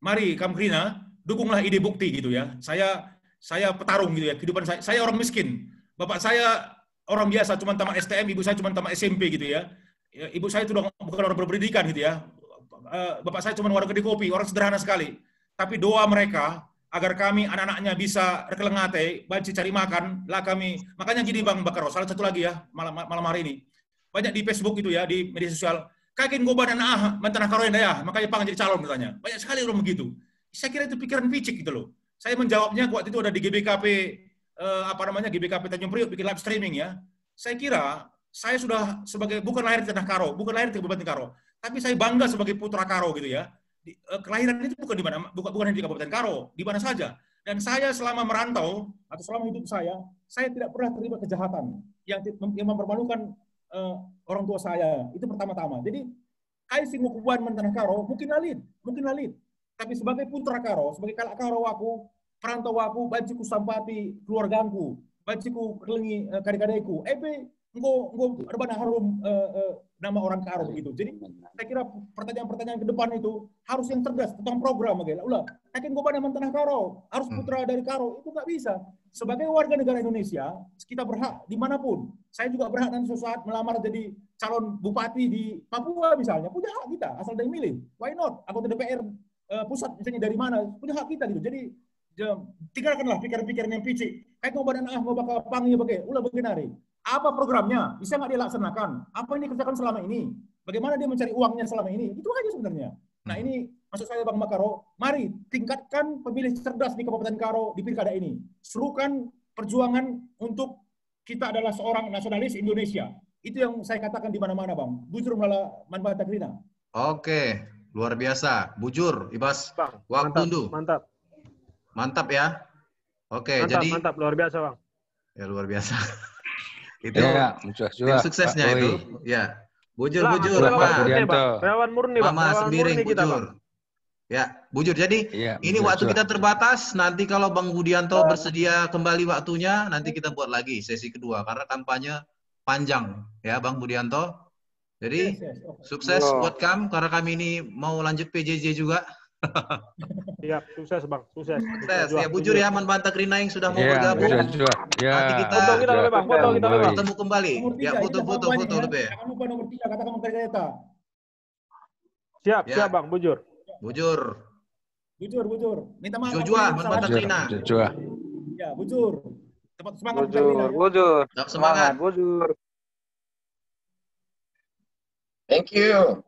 mari Kamkrina, dukunglah ide bukti gitu ya. Saya petarung gitu ya, kehidupan saya orang miskin. Bapak saya orang biasa, cuma tamat STM, ibu saya cuma tamat SMP gitu ya. Ibu saya itu bukan orang berpendidikan gitu ya. Bapak saya cuma warung kedai kopi, orang sederhana sekali. Tapi doa mereka agar kami anak-anaknya bisa rekelengate, banci cari makan, lah kami. Makanya gini Bang Bakaro, salah satu lagi ya malam hari ini. Banyak di Facebook itu ya, di media sosial. Kakin goban anak mantan Karo ya, makanya pengen jadi calon katanya. Banyak sekali orang begitu. Saya kira itu pikiran picik gitu loh. Saya menjawabnya waktu itu ada di GBKP GBKP Tanjung Priok bikin live streaming ya. Saya kira saya sudah bukan lahir di Tanah Karo, bukan lahir di Kabupaten Karo. Tapi saya bangga sebagai putra Karo gitu ya. Kelahiran itu bukan di mana, bukan di Kabupaten Karo, di mana saja. Dan saya selama merantau atau selama hidup saya tidak pernah terlibat kejahatan yang mempermalukan orang tua saya. Itu pertama-tama. Jadi kaising ukuban Tanah Karo mungkin lalit. Tapi sebagai putra Karo, sebagai kalak Karo aku, perantau aku, banciku sampati keluargaku, banciku kelengi kadek-kadekku, engko rebana harum nama orang Karo begitu. Jadi saya kira pertanyaan-pertanyaan ke depan itu harus yang cerdas tentang program gitu. Ulah, yakin gue pada Tanah Karo, harus putra dari Karo, itu nggak bisa. Sebagai warga negara Indonesia, kita berhak dimanapun. Saya juga berhak nanti suatu saat melamar jadi calon bupati di Papua misalnya, punya hak kita, asal dari milih. Why not? Anggota DPR pusat misalnya dari mana, punya hak kita gitu. Jadi tinggalkanlah pikiran-pikiran yang picik. Kayak mau badan mau bakal panggil bagai, ulah beginari. Apa programnya? Bisa nggak dia laksanakan? Apa yang dikerjakan selama ini? Bagaimana dia mencari uangnya selama ini? Itu aja sebenarnya. Nah ini maksud saya Bang Bakaro, mari tingkatkan pemilih cerdas di Kabupaten Karo di pilkada ini. Serukan perjuangan untuk kita adalah seorang nasionalis Indonesia. Itu yang saya katakan di mana-mana Bang. Bujur malah manfaat Grina. Oke, luar biasa. Bujur, Ibas. Bang, Waktu mantap ya. Oke, mantap luar biasa Bang. Ya luar biasa. Itu ya, tim suksesnya itu. Ya. Bujur, Pak Budianto. Relawan murni, Bang. Mama Sembiring, kita, Bujur. Ya, Bujur. Jadi, ini waktu kita terbatas. Nanti kalau Bang Budianto bersedia kembali waktunya, nanti kita buat lagi sesi kedua. Karena kampanye panjang, ya Bang Budianto. Jadi, sukses buat karena kami ini mau lanjut PJJ juga. Iya, sukses Bang, sukses. Ya, Bujur ya, Manbanta Krina yang sudah mau bergabung. Ya. Nanti kita ketemu kembali. Ya, foto lebih. Jangan lupa nomor 3, katakan kereta. Siap Bang, Bujur. Bujur. Minta maaf. Jojoa, Manbanta Krina. Ya, Bujur. Tetap semangat. Bujur. Tetap semangat. Thank you.